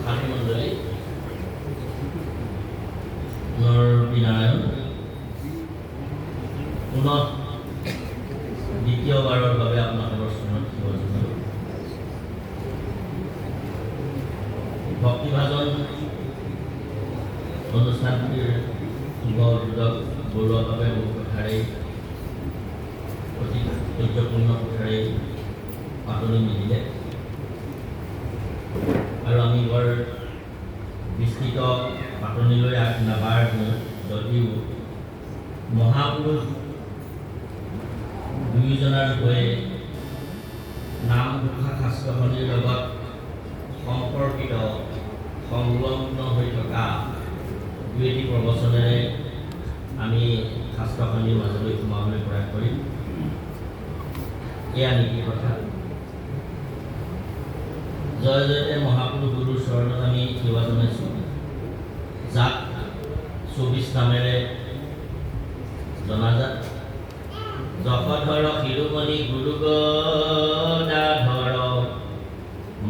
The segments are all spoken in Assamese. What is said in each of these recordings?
সাথী মণ্ডলী নৰপিনাৰায়ণ পুনঃ দ্বিতীয়বাৰৰ বাবে আপোনালোকৰ স্মৰণত সেৱা জনালোঁ। ভক্তিভাজন অনুষ্ঠানটিৰ শুভবোধক বৰুৱাভাৱে মোৰ কথাৰে অতি ঐতিহ্যপূৰ্ণ কথাৰে পাতনি মেলিলে আৰু আমি বৰ বিস্তৃত পাতনিলৈ আগ নাবাঢ়ো যদিও মহাপুৰুষ দুয়োজনৰ বিষয়ে নামঘোষা শাস্ত্ৰখনিৰ লগত সম্পৰ্কিত সংলগ্ন হৈ থকা দুই এটি প্ৰবচনেৰে আমি শাস্ত্ৰখনিৰ মাজলৈ সোমাবলৈ প্ৰয়াস কৰিম। এয়া নীতি কথা। জয় জয়তে মহাপুৰুষ গুৰুৰ চৰণত আমি সেৱা জনাইছোঁ, যাক 24 নামেৰে জনাজাত। যশোধৰ শিৰোমণি গুৰু গদাধৰ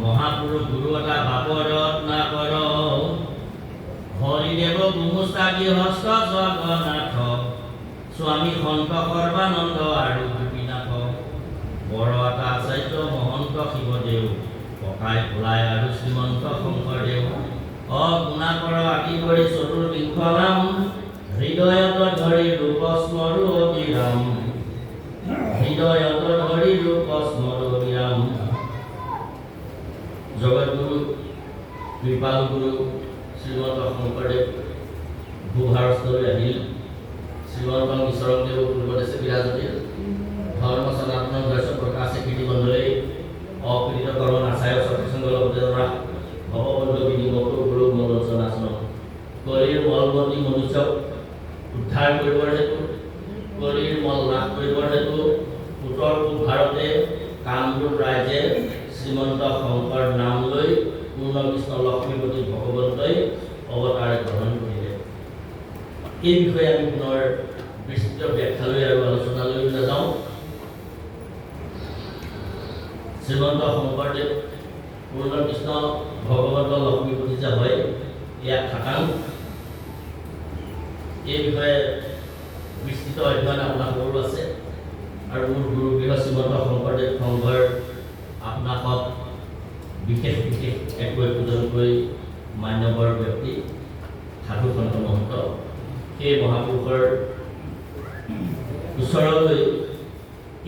মহাপুৰুষ গুৰু এটা বাপৰত নাকৰ হৰিদেৱ গুমুস্তাগী হস্ত জগন্নাথ স্বামী সন্ত সৰ্বানন্দ আৰু গোপীনাথ বৰ এটা আচাৰ্য মহন্ত শিৱদেৱ ককাই ভোলাই আৰু শ্ৰীমন্ত শংকৰদেৱ অগুণাকৰ আদি কৰি চতুৰ্বিংশ নাম হৃদয়ত ধৰি ৰূপ স্মৰো অবিৰাম হৃদয়ত ধৰি ৰূপ স্মৰো অবিৰাম। জগতগুৰু কৃপাল গুৰু শ্ৰীমন্ত শংকৰদেৱ ভূভাৰস্থলৈ আহিল। শ্ৰীমন্ত ঈশ্বৰদেৱ পূৰ্বদেশে বিৰাজতিল ধৰ্ম সনাতন দৰ্শ প্ৰকাশে কীৰ্তিমণ্ডলে অকৃতকৰণ আচাৰ্য সৎসংগ অৱতাৰা ভগবন্ধু বিনিময়টো গুৰু মনোচনাচন কলিৰ মলমতি মনুষ্যক উদ্ধাৰ কৰিবৰ হেতু কলিৰ মল নাশ কৰিবৰ হেতু উত্তৰ পূব ভাৰতে কামৰূপ ৰাজ্যে শ্ৰীমন্ত শংকৰ নাম লৈ পূৰ্ণ কৃষ্ণ লক্ষ্মীপতি ভগৱন্তই অৱতাৰ গ্ৰহণ কৰিলে। এই বিষয়ে আমি পুনৰ বিস্তৃত ব্যাখ্যালৈ আৰু আলোচনালৈ নাযাওঁ। শ্ৰীমন্ত শংকৰদেৱ পূৰ্ণ কৃষ্ণ ভগৱন্ত লক্ষ্মীপতি যে হয় এয়া খাটাং। এই বিষয়ে বিস্তৃত অধ্যয়ন আপোনালোকৰো আছে আৰু মোৰ গুৰুগৃহ শ্ৰীমন্ত শংকৰদেৱ সংঘৰ আপোনাক বিশেষ বিশেষ একো একোজনকৈ মান্যবৰ ব্যক্তি সাধু সন্ত মহন্ত সেই মহাপুৰুষৰ ওচৰলৈ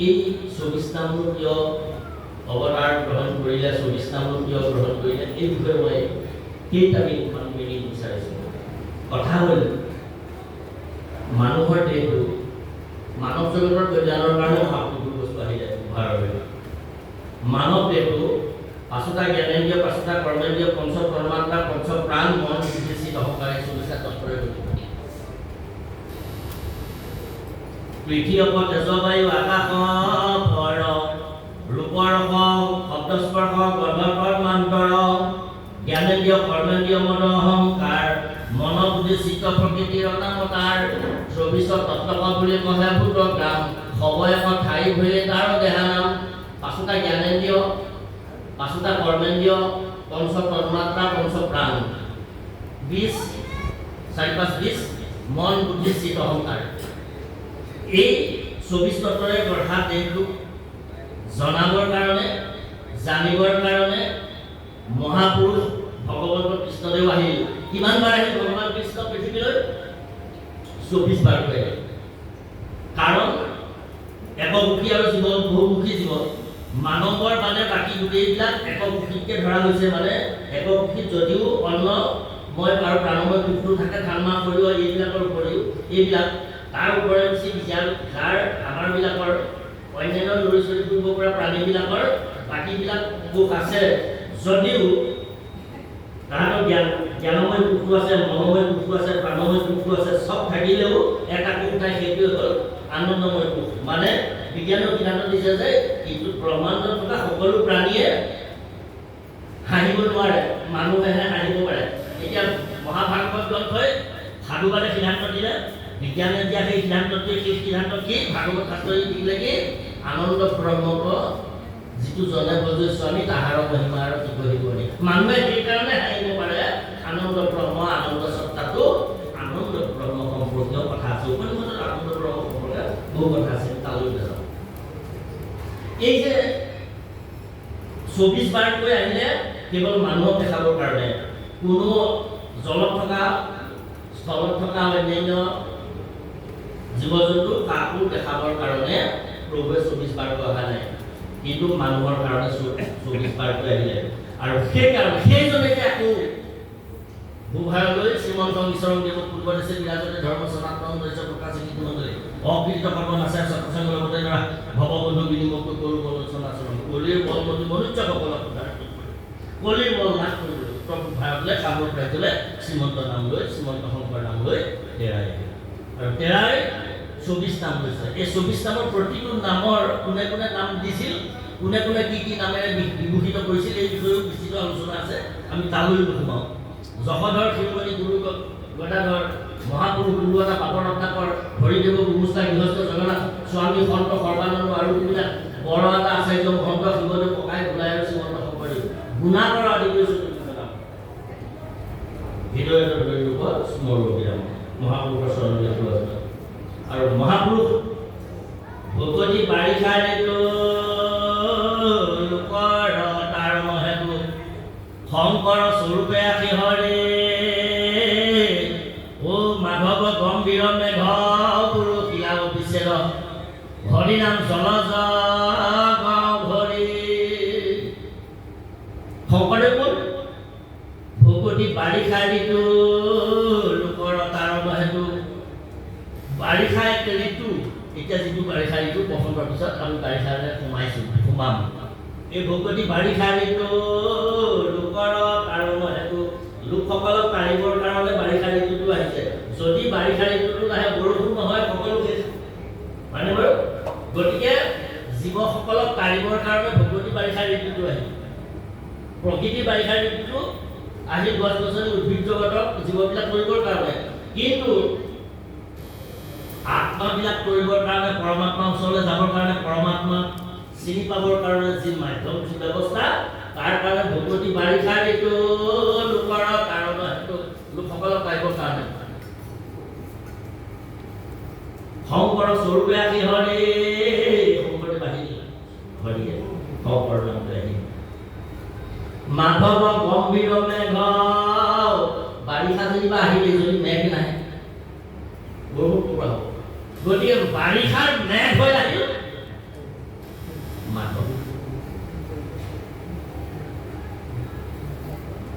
এই 24 নামনো কিয় অৱতাৰ গ্ৰহণ কৰিলে, 24 নামনো কিয় গ্ৰহণ কৰিলে, এই বিষয়ে মই কেইটা মিনিটমান মেলি বিচাৰিছোঁ। কথা হ'ল মানুহৰ দেহটো মানৱ জগতৰ কল্যাণৰ কাৰণে মহাপুৰুষৰ বস্তু আহিলে ভাৰতলৈ। মানৱ দেহটো পাঁচোটা জ্ঞানেন্দ্ৰিয়, পাঁচোটা কৰ্মেন্দ্ৰিয়, পঞ্চ তন্মাত্ৰা, পঞ্চ প্ৰাণ, মন, বুদ্ধি, চিত্ত সহকাৰে 24টা তত্ত্বৰে গঠিত। পৃথিৱী অপ তেজ বায়ু আকাশ পৰ ৰূপৰস শব্দস্পৰ্শ গন্ধৰ্মান্তৰ জ্ঞানেন্দ্ৰিয় কৰ্মেন্দ্ৰিয় মন অহংকাৰ মন বুদ্ধি চিত্ত প্ৰকৃতিৰ অনামতাৰ 24 তত্ত্বক বুলি কহে ভূত গ্ৰাম সবয়ক ঠাই ভয়ে তাৰ দেহানাম। পাঁচোটা জ্ঞানেন্দ্ৰিয়, পাঁচোটা কৰ্মেন্দ্ৰিয়, পঞ্চ তন্মাত্ৰা, পঞ্চ প্ৰাণ, 20 4 5 20 মন বুদ্ধি চিত্ত অহংকাৰ। এই 24 তত্ত্বৰে গঢ়া দেহটোক জনাবৰ কাৰণে, জানিবৰ কাৰণে মহাপুৰুষ ভগৱন্ত কৃষ্ণদেৱ আহিল। কিমান বাৰ আহিল ভগৱান কৃষ্ণ পৃথিৱীলৈ? 24 বাৰকৈ আহিল। কাৰণ একমুখী আৰু জীৱ বহুমুখী জীৱ। মানৱৰ মানে বাকী গোটেইবিলাক একমুখীতকৈ ধৰা হৈছে। মানে একমুখীত যদিও অন্য মই আৰু প্ৰাণময় কোষটো থাকে, থানমা সৰিয়হ এইবিলাকৰ উপৰিও এইবিলাক তাৰ ওপৰে বেছি বিজাল যাৰ আমাৰবিলাকৰ অন্যান্য লৰি চৰি ফুৰিব পৰা প্ৰাণীবিলাকৰ বাকীবিলাক কোষ আছে যদিও তাহাঁতৰ জ্ঞানময় কোষটো আছে, মনোময় কোষটো আছে, প্ৰাণময় কোষটো আছে। চব থাকিলেও এটা কোষ নাই, সেইটোৱে হ'ল আনন্দময় কোষ। মানে বিজ্ঞানৰ সিদ্ধান্ত দিছে যে এইটো ব্ৰহ্মাণ্ডত থকা সকলো প্ৰাণীয়ে হাঁহিব নোৱাৰে, মানুহেহে হাঁহিব পাৰে। এতিয়া মহাভাৰতত গ্ৰন্থই সাধুবাদে সিদ্ধান্ত দিলে, বিজ্ঞানে দিয়া সেই সিদ্ধান্তটোৱে সেই সিদ্ধান্ত কি ভাগৱত শাস্ত্ৰই দিলে কি আনন্দ ব্ৰহ্মক যিটো জনে ভজে স্বামী তাহাৰ মহিমা আৰু কি কৰিব মানুহে সেইকাৰণে হাঁহিব 24 বাৰকৈ আহিলে কেৱল মানুহক দেখাবৰ কাৰণে, কোনো জলত থকা স্থলত থকা অন্যান্য জীৱ-জন্তু কাকো দেখাবৰ কাৰণে প্ৰভুৱে 24 বাৰকৈ অহা নাই, কিন্তু মানুহৰ কাৰণে 24 বাৰকৈ আহিলে। আৰু সেইকাৰণে সেইজনে আকৌ ভূভাৰলৈ শ্ৰীমন্ত ঈশ্বৰক দেৱক পূৰ্ব দিছে বিৰাজতে ধৰ্ম সনাতন দৈশ্য প্ৰকাশ নীতি মণ্ডলী অকৃত কৰ্ম নাচে সৎসংগ লগতে ধৰা ভৱবন্ধু বিনিমুক্ত কৰো বলোচনা চৰণ কলিৰ বলমতি মনুষ্যসকলক কলিৰ বল নাশ কৰিবলৈ প্ৰভু ভাৰতলৈ কামৰূপ ৰাজ্যলৈ শ্ৰীমন্ত নাম লৈ শ্ৰীমন্ত শংকৰ নাম লৈ তেৰাই আৰু তেৰাই 24 নাম লৈছে। এই 24 নামৰ প্ৰতিটো নামৰ কোনে কোনে নাম দিছিল, কোনে কোনে কি নামেৰে বিভূষিত কৰিছিল, এই বিষয়েও বিস্তৃত আলোচনা আছে, আমি তালৈ নোসোমাওঁ। যশোধৰ শিৰোমণি গুৰু গদাধৰ মহাপুৰুষ গুৰু এটা পাপৰ ৰত্নাকৰ হৰিদেৱ গুৰুস্তা গৃহস্থ জগন্নাথ স্বামী সন্ত সৰ্বানন্দ আৰু এইবিলাক বড় এটা আচাৰ্য মহন্ত শিৱদেৱ ককাই গোলাই আৰু শ্ৰীমন্ত শংকৰদেৱ গুণাকৰ আদি কৰিছিল হৃদয়ত ৰূপ স্মৰণ বিৰাম মহাপুৰুষৰ চৰণ আৰু মহাপুৰুষ ভগৱতী বাৰিষাৰ লোকৰ তাৰ মহেতু শংকৰ স্বৰূপে আশী হৰে ও মাধৱ গম্ভীৰ মেঘ গুৰু শিলাব বিচ্ছেদ হৰি নাম জলজ ভৰি। শংকৰদেৱ ভগৱতী বাৰিষা ঋতু লোকৰ তাৰ মহেতু বাৰিষা এক ঋতু, এতিয়া যিটো বাৰিষা ঋতু বসন্তৰ পিছত আমি বাৰিষালৈ সোমাম। এই ভগৱতী বাৰিষা ঋতু লোকৰ কাৰণ হেতু লোকসকলক পাৰিবৰ কাৰণে বাৰিষা ঋতুটো আহিছে। যদি বাৰিষা ঋতুটো নাহে বৰষুণ নহয় সকলো শেষ মানে বাৰু, গতিকে জীৱসকলক পাৰিবৰ কাৰণে ভগৱতী বাৰিষা ঋতুটো আহিল। প্ৰকৃতি বাৰিষা ঋতুটো আহি গছ গছনি উদ্ভিদ জগতক জীৱবিলাক কৰিবৰ কাৰণে, কিন্তু আত্মাবিলাক কৰিবৰ কাৰণে পৰমাত্মা ওচৰলৈ যাবৰ কাৰণে পৰমাত্মাক চিনি পাবৰ কাৰণে যি মাধ্যম যি ব্যৱস্থা, তাৰ কাৰণে ভগৱতী বাৰিষা ঋতু লোকৰ কাৰণ হেতু লোকসকলক পাৰিবৰ কাৰণে শংকৰ স্বৰূপে আহি হৰি শংকৰদেৱ আহিল হৰিয়ে শংকৰ নামটো আহিল। মাধৱ গম্ভীৰ মেঘ বাৰিষা যেনিবা আহিলে যদি মেঘ নাহে বৰষুণ ক'ৰপৰা হ'ব, গতিকে বাৰিষাৰ মেঘ হৈ আহিল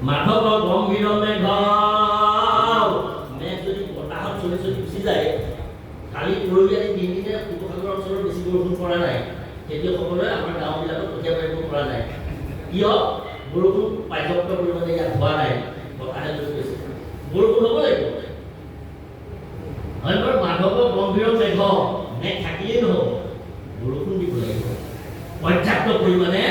মাধৱ গম্ভীৰ মেঘ মেঘ যদি বতাহত চলি চলি গুচি যায়। কালি পৰহি আজি 3 দিনে শিৱসাগৰ অঞ্চলত বেছি বৰষুণ পৰা নাই, খেতিয়কসকলে আমাৰ গাঁওবিলাকত কঠীয়া পাৰিব পৰা নাই, কিয় বৰষুণ পৰ্যাপ্ত পৰিমাণে ইয়াত হোৱা নাই, বতাহে লৈ গৈছে। বৰষুণ হ'ব লাগিব হয় বাৰু, মাধৱ গম্ভীৰ মেঘ মেঘ থাকিলেই নহ'ব, বৰষুণ দিব লাগিব, পৰ্যাপ্ত পৰিমাণে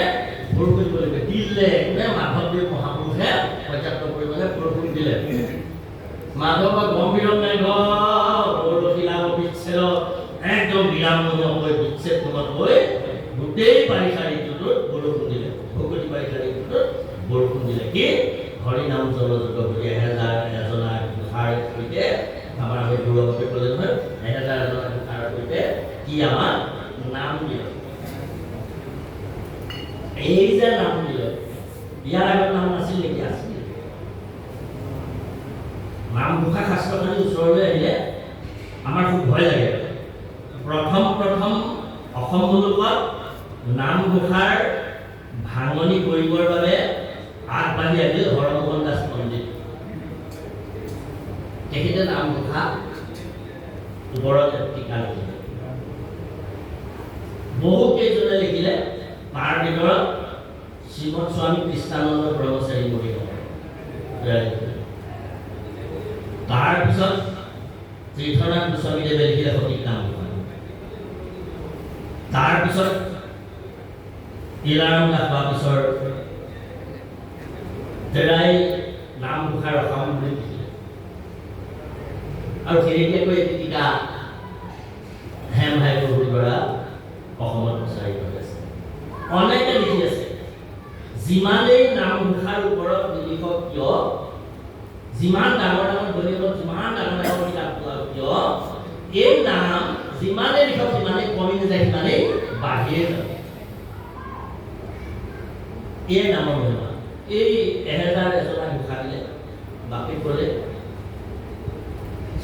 বৰষুণ দিব লাগিব। দিলে কোনে মাধৱদেৱ মহাপুৰুষে পৰ্যাপ্ত পৰিমাণে বৰষুণ দিলে। মাধৱ গম্ভীৰ মেঘ শিলাব বিচ্ছেদ একদম বিৰামহীনকৈ বিচ্ছেদ নোহোৱাকৈ গোটেই বাৰিষা ঋতুটোত বৰষুণ দিলে। ভগৱতী বাৰিষা ঋতুটোত বৰষুণ দিলে কি হৰি নাম জলযোগ বুলি এজনা ঘোষাৰ সৈতে আমাৰ আমি গৌৰৱকে ক'লে নহয়, এজনা ঘোষাৰ সৈতে কি আমাৰ নাম দিলে। এই যে নাম দিলে ইয়াৰ আগত নাম নাছিল নেকি? আছিল। নাম ঘোষা শাস্ত্ৰখনি ওচৰলৈ আহিলে আমাৰ খুব ভয় লাগে। প্ৰথম অসম মুলুকত নাম ঘোষাৰ ভাঙনি কৰিবৰ বাবে আগবাঢ়ি আহিল হৰমোহন দাস পণ্ডিত। তেখেতে নাম ঘোষা ওপৰত টীকা লিখিলে, বহু কেইজনে লিখিলে, তাৰ ভিতৰত শ্ৰীমৎ স্বামী কৃষ্ণানন্দ ব্ৰহ্মচাৰী মৰিগাঁও। তাৰপিছত তীৰ্থনাথ গোস্বামীদেৱে লিখিলে সঠিক নাম ঘোষা। তাৰপিছত তিলাৰাম দাস বাগিচৰ তেৰাই নাম ঘোষাৰ অসম বুলি লিখিলে, আৰু শেহতীয়াকৈ এটি টীকা হেম হাইকোৰ্টৰ পৰা অসমত প্ৰচাৰিত হৈ আছে। অনেকে লিখি আছে, যিমানেই নাম ঘোষাৰ ওপৰত নিলিখক কিয়, যিমান ডাঙৰ দলিলত যিমান ডাঙৰ কিতাপ কিয়, এই নাম যিমানেই লিখক সিমানেই কমি নাযায়, সিমানেই বাঢ়িয়ে যাব। এই নামৰ মহিমা এই 1000 এজনা ঘোষা দিলে বাপে ক'লে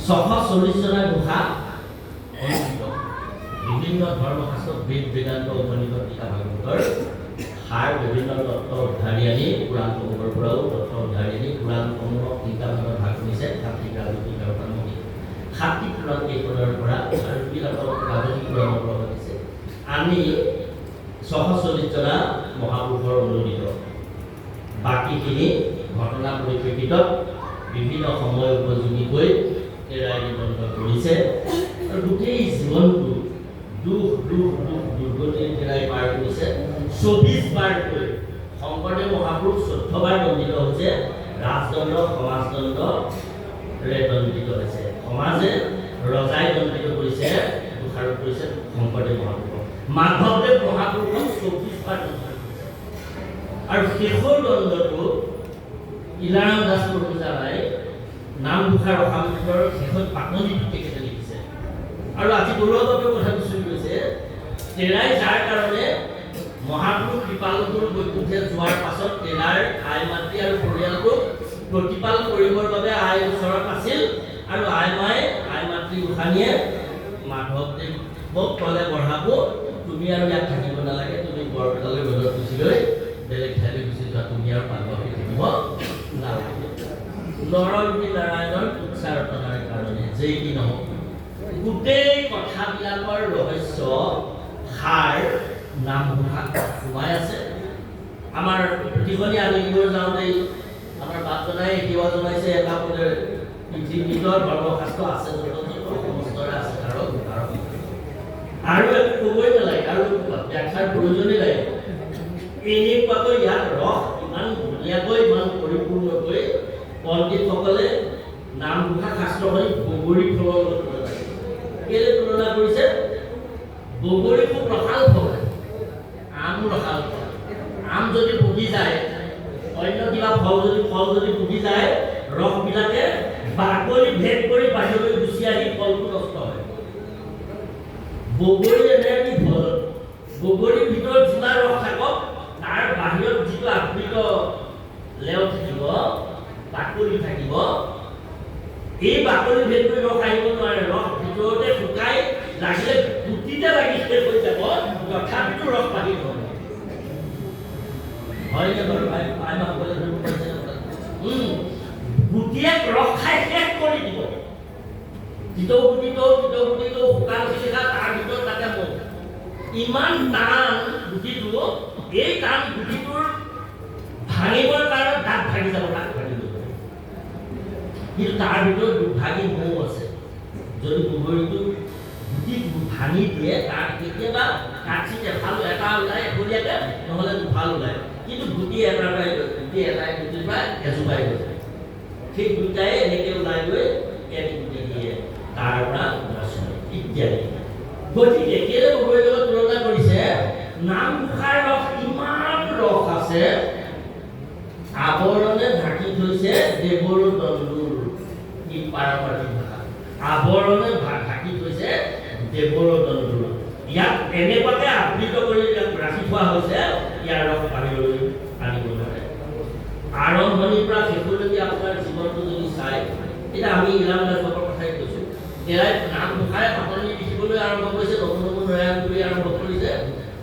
640 জনা ঘোষা বিভিন্ন ধৰ্মশাস্ত্ৰ বেদ বেদান্ত উপনিষদ টিকা ভাগৱতৰ সাৰ বিভিন্ন তত্ত্ব উদ্ধাৰি আনি পুৰাণ সমূহৰ পৰাও তত্ত্ব উদ্ধাৰি আনি পুৰাণ সমূহক তিনিটা ভাগত ভাগ কৰিছে সাত্বিক ৰাজসিক আৰু তান্ত্ৰিক সাত্বিক পুৰাণ কেইখনৰ পৰা আৰু দুইটাকৈ ৰাজসিক পুৰাণৰ পৰা দিছে আমি 640 জনা মহাপুৰুষৰ অনুদিত বাকীখিনি ঘটনা পৰিপ্ৰেক্ষিতত বিভিন্ন সময় উপযোগীকৈ এৰাই নিবন্ধ কৰিছে আৰু গোটেই জীৱনটো দুখ দুৰ্গতিৰ এৰাই পাৰ কৰিছে 24 বাৰকৈ শংকৰদেৱ মহাপুৰুষ 14 বাৰ দণ্ডিত হৈছে ৰাজদণ্ড সমাজদণ্ডৰে দণ্ডিত হৈছে সমাজে ৰজাই দণ্ডিত কৰিছে দোষাৰোপ কৰিছে শংকৰদেৱ মহাপুৰুষক মাধৱদেৱ মহাপুৰুষক 24 বাৰ দণ্ডিত কৰিছে আৰু শেষৰ দণ্ডটো ইলাৰাম দাস প্ৰভুজাই নামঘোষাৰ অসামৰিকৰ শেষত পাতনিটো তেখেতে লিখিছে আৰু আজি গৌৰৱৰ কথা কিছু কৈছে তেৰাই যাৰ কাৰণে মহাপুৰুষ কৃপালুৰ বৈকুণ্ঠে যোৱাৰ পাছত তেৰাৰ আই মাতৃ আৰু পৰিয়ালটোক প্ৰতিপাল কৰিবৰ বাবে আই ওচৰত আছিল আৰু আই মাতৃ গোসাঁনীয়ে মাধৱদেৱক ক'লে বঢ়াব তুমি আৰু ইয়াত থাকিব নালাগে তুমি বৰপেটালৈ ৰ'দত গুচি লৈ বেলেগ ঠাইলৈ গুচি যোৱা তুমি আৰু পালবাকৈ থাকিব নালাগে নৰৰূপী নাৰায়ণৰ উচ্চাৰতনাৰ কাৰণে যেই কি নহওক গোটেই কথাবিলাকৰ ৰহস্য সাৰ নামঘোষাত সোমাই আছে আমাৰ পুথিখনি আনিবলৈ যাওঁতেই আমাৰ বাপজনাই সেৱা জনাইছে এটা পদে পৃথিৱীৰ ধৰ্মশাস্ত্ৰ আছে সমস্তৰে আছে আৰু একো ক'বই নালাগে আৰু ব্যাখ্যাৰ প্ৰয়োজনেই লাগে এনেকুৱাকৈ ইয়াত ৰস ইমান ধুনীয়াকৈ ইমান পৰিপূৰ্ণকৈ পণ্ডিতসকলে নামঘোষা শাস্ত্ৰখনি বগৰী ফলৰ লগত তুলনা কৰিছে কেলে তুলনা কৰিছে বগৰী খুব ৰসাল ফল আম ৰসাল ফল আম যদি পকি যায় অন্য কিবা ফল যদি পকি যায় ৰসবিলাকে বাকলি ভেদ কৰি বাহিৰলৈ গুচি আহি ফলটো নষ্ট হয় বগৰী এনে কি ফল বগৰীৰ ভিতৰত যিমান ৰস থাকক তাৰ বাহিৰত যিটো আবৃত লেও থাকিব বাকলি থাকিব এই বাকলি ভেদ কৰি ৰস আহিব নোৱাৰে ৰস ভিতৰতে শুকাই লাগিলে গুটিতে লাগি শেষ হৈ যাব তথাপিতো ৰস বাঢ়ি নহয় হয় নে বাৰু ভাই সকলে গুটিয়ে ৰস খাই শেষ কৰি দিব যিটো গুটিটো শুকান চিকা তাৰ ভিতৰত তাতে মন ইমান টান গুটিটো এই টান গুটিটোৰ ভাঙিবৰ কাৰণে দাঁত ভাঙি যাব দাঁত ভাঙি যাব কিন্তু তাৰ ভিতৰত দুভাগী মৌ আছে যদি বগৰীটো গুটি ভাঙি দিয়ে তাৰ কেতিয়াবা কাঠিতে ভাল এটা ওলায় এখৰীয়াকৈ নহ'লে দুফাল ওলায় কিন্তু গুটি এটাৰ পৰা গুটিৰ পৰা এজোপাই হৈ যায় সেই দুটাই এনেকৈ ওলাই গৈ এক গুটি দিয়ে তাৰ পৰা গছ হয় ইত্যাদি গতিকে কেলে বগৰীৰ লগত তুলনা কৰিছে নামঘোষাৰ ৰস ইমান ৰস আছে আৱৰণে ঢাকি থৈছে দেৱৰ দণ্ডুৰ ই পাৰমাৰ্থিক ভাষা আৱৰণে ঢাকি থৈছে দেৱৰ দণ্ডুৰ ইয়াক এনেকুৱাকৈ আবৃত কৰি ৰাখি থোৱা হৈছে ইয়াৰ ৰস বাহিৰলৈ আনিব নোৱাৰে আৰম্ভণিৰ পৰা শেষলৈকে আপোনাৰ জীৱনটো যদি চাই এতিয়া আমি ইলাম দাসৰ কথাই কৈছোঁ তেৰাই নামঘোষাৰে পাতনি লিখিবলৈ আৰম্ভ কৰিছে নতুন নয়ন কৰি আৰম্ভ কৰিছে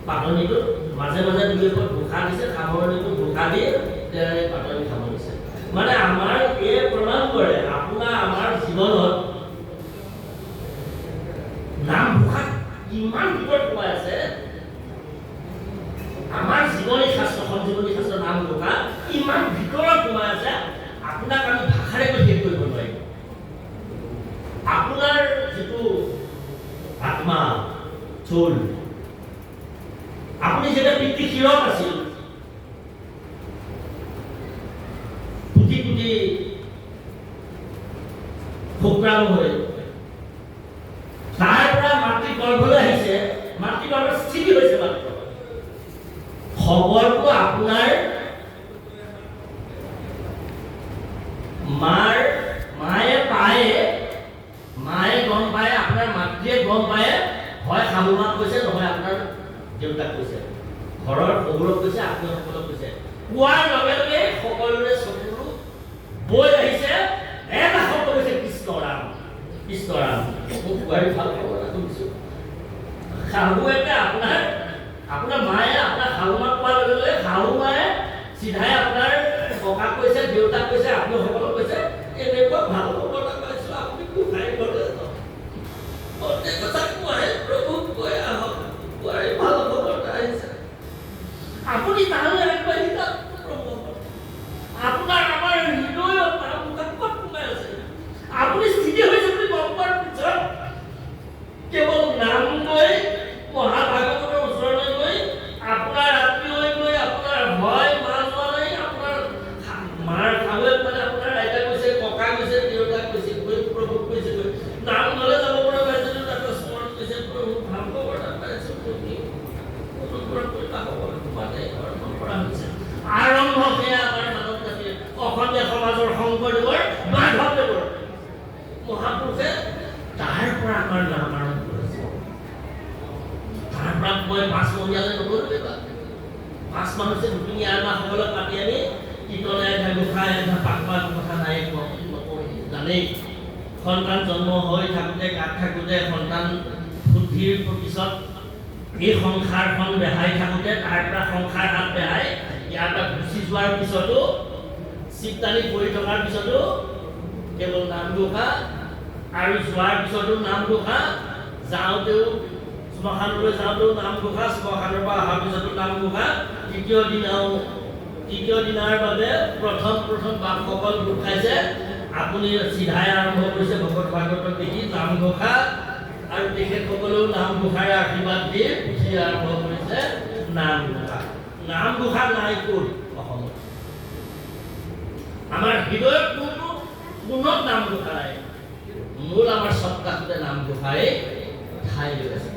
পাতনিটোত মাজে মাজে দুই এখন ঘোষা দিছে সামৰণিটো ঘোষা দি তেৰাই পাতনি সামৰিছে মানে আমাৰ এই প্ৰমাণ কৰে আপোনাৰ আমাৰ জীৱনত নামঘোষা কিমান ভিতৰত সোমাই আছে আমাৰ জীৱনী শাস্ত্ৰ সঞ্জীৱনী শাস্ত্ৰ নামঘোষা ইমান ভিতৰত সোমাই আছে আপোনাক আমি ভাষাৰে কৈ শেষ কৰিব নোৱাৰিম আপোনাৰ যিটো আত্মা চোল আপুনি যেটা পিতৃ শিৰত আছিল কোটি কোটি শুক্ৰাণু হৈ তাৰ পৰা মাতৃ গৰ্ভলৈ আহিছে মাতৃ গৰ্ভৰ স্থিতি হৈছে মাত্ৰ খবৰটো আপোনাৰ মায়ে গম পায় আপোনাৰ মাতৃয়ে গম পায় হয় শাহুমাক কৈছে নহয় আপোনাৰ দেউতাক কৈছে ঘৰৰ শহুৰক কৈছে আত্মীয়সকলক কৈছে কোৱাৰ লগে লগে সকলোৰে চকুৰো বৈ আহিছে এটা শব্দ কৈছে কৃষ্ণৰাম কৃষ্ণৰাম। মোক কোৱাৰি ভাল খবৰ এটা শুনিছোঁ। শাহু এটা আপোনাৰ মায়ে আপোনাৰ শাহু মাক কোৱাৰ লগে লগে শাহু মায়ে চিধাই আপোনাৰ ককাক কৈছে দেউতাক কৈছে আপোনাসকলক কৈছে এনেকুৱা ভাল খবৰ এটা পাইছোঁ আপুনি গোসাঁই ঘৰলৈ যাওক। প্ৰত্যেক কথা কোৱাই প্ৰভুক কৈ আহক কোৱাৰি ভাল খবৰ এটা আহিছে আপুনি তালৈ আগবাঢ়ি যাওক। আপোনাৰ আমাৰ হৃদয়ত ক'ত সোমাই আছে আপুনি স্থিতি হৈছে বুলি গম পোৱাৰ পিছত কেৱল নাম গৈ মহাভাগৱতৰ ওচৰলৈ গৈ আপোনাৰ আত্মীয় হৈ গৈ আপোনাৰ ভয় মাছ হোৱা নাই। আপোনাৰ মাৰ খাবলৈ মানে আপোনাৰ আইতা কৈছে ককা কৈছে দেউতাক কৈছে গৈ প্ৰভুক কৈছে গৈ নাম গ'লে যাব পৰা পাইছিলোঁ তাতে স্মৰণ কৈছে প্ৰভু ভাল খবৰ এটা পাইছোঁ অনুগ্ৰহ কৰি খবৰ মানে অৰ্পণ কৰা হৈছে। আৰম্ভ সেয়া আমাৰ মানৱ জাতিৰ অসমীয়া সমাজৰ শংকৰদেৱৰ মাধৱদেৱৰ মহাপুৰুষে তাৰ পৰা আমাৰ নাম আৰম্ভ কৰিছে। তাৰ পৰা মই 5 মহীয়ালৈ নগ'লো বা 5 মানুহ যে দুদিনীয়া আইমাসকলক মাতি আনি কীৰ্তনাই ঘোষাই পাকপাক কথা নাই জানেই। সন্তান জন্ম হৈ থাকোঁতে গাত থাকোঁতে সন্তান বুদ্ধিৰ পিছত এই সংসাৰখন বেহাই থাকোঁতে তাৰ পৰা সংসাৰ হাত বেহাই ইয়াৰ পৰা গুচি যোৱাৰ পিছতো চিপটানি পৰি থকাৰ পিছতো কেৱল নাম ঘোষা আৰু যোৱাৰ পিছতো নাম ঘোষা যাওঁতেও শ্মশানলৈ যাওঁতেও নাম ঘোষা শ্মশানৰ পৰা অহাৰ পিছতো নাম ঘোষা। তৃতীয় দিনাৰ বাবে প্ৰথম বাপসকল গোট খাইছে। আপুনি চিধাই আৰম্ভ কৰিছে ভগৱত ভাগৱতক দেখি নাম ঘোষা আৰু তেখেতসকলেও নাম ঘোষাৰে আশীৰ্বাদ দি পুথি আৰম্ভ কৰিছে নাম ঘোষা। নাম ঘোষা নাই ক'ত অসমত আমাৰ হৃদয়ত কোনো নাম ঘোষা নাই। মূল আমাৰ সপ্তাহতে নাম ঘোষাই ঠাই লৈ আছে।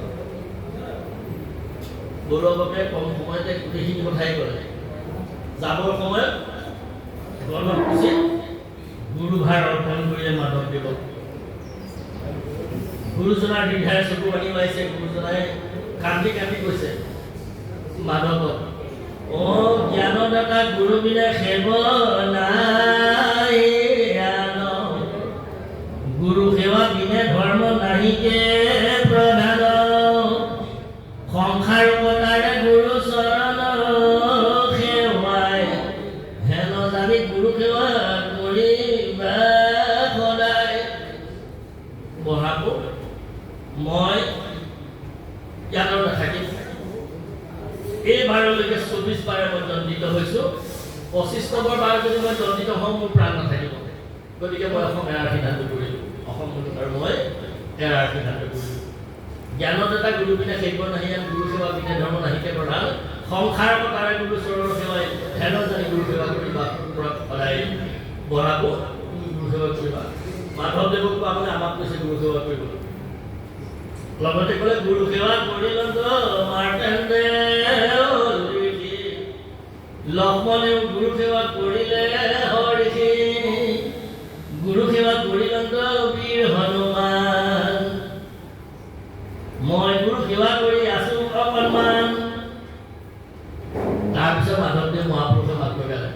গৌৰৱকে কম সময়তে গোটেইখিনি কথাই ক'লে। যাবৰ সময়ত গণপুচিত গুৰুভাৰ অৰ্পণ কৰিলে মাধৱদেৱক। গুৰুজনাৰ দীৰ্ঘাৰে চকু পানী ওলাইছে। গুৰুজনাই কান্দি কান্দি কৈছে মাধৱক, অ জ্ঞানদাতা গুৰু বিনে সেৱ নাই, গুৰু সেৱা বিনে ধৰ্ম নাহিকে প্ৰধান, সংসাৰ পতাৰে গুৰু চৰণ সেৱাই, হেন জানি গুৰু সেৱা কৰিবা সদায়। বহাব মই জ্ঞানৰ নাথাকিম। এইবাৰলৈকে 24 বাৰে মই দণ্ডিত হৈছোঁ। 25 নম্বৰ বাৰ যদি মই দণ্ডিত হওঁ মোৰ প্ৰাণ নাথাকিব। গতিকে মই অসম এৰাৰ সিদ্ধান্ত কৰিলোঁ। অসম আৰু মই এৰাৰ সিদ্ধান্ত কৰিলোঁ। জ্ঞানদাতা গুৰু বিনে সেৱ নাহি, গুৰু সেৱা বিনে ধৰ্ম নাহিকে প্ৰধান, সংসাৰ পতাৰে গুৰু চৰণ সেৱাই, হেন জানি গুৰু সেৱা কৰিবা সদায়। বঢ়াব গুৰু সেৱা কৰিবা। মাধৱদেৱকো আপুনি আমাক কৈছে গুৰু সেৱা কৰিবলৈ। লগতে ক'লে গুৰু সেৱা কৰিলত মাৰ্কণ্ডে লক্ষ্মণেও গুৰু সেৱা কৰিলে হৰিষি, গুৰু সেৱা কৰিলত বীৰ হনুমান, মই গুৰু সেৱা কৰি আছো অকণমান। তাৰপিছত মাধৱদেৱ মহাপুৰুষে মাত লগালে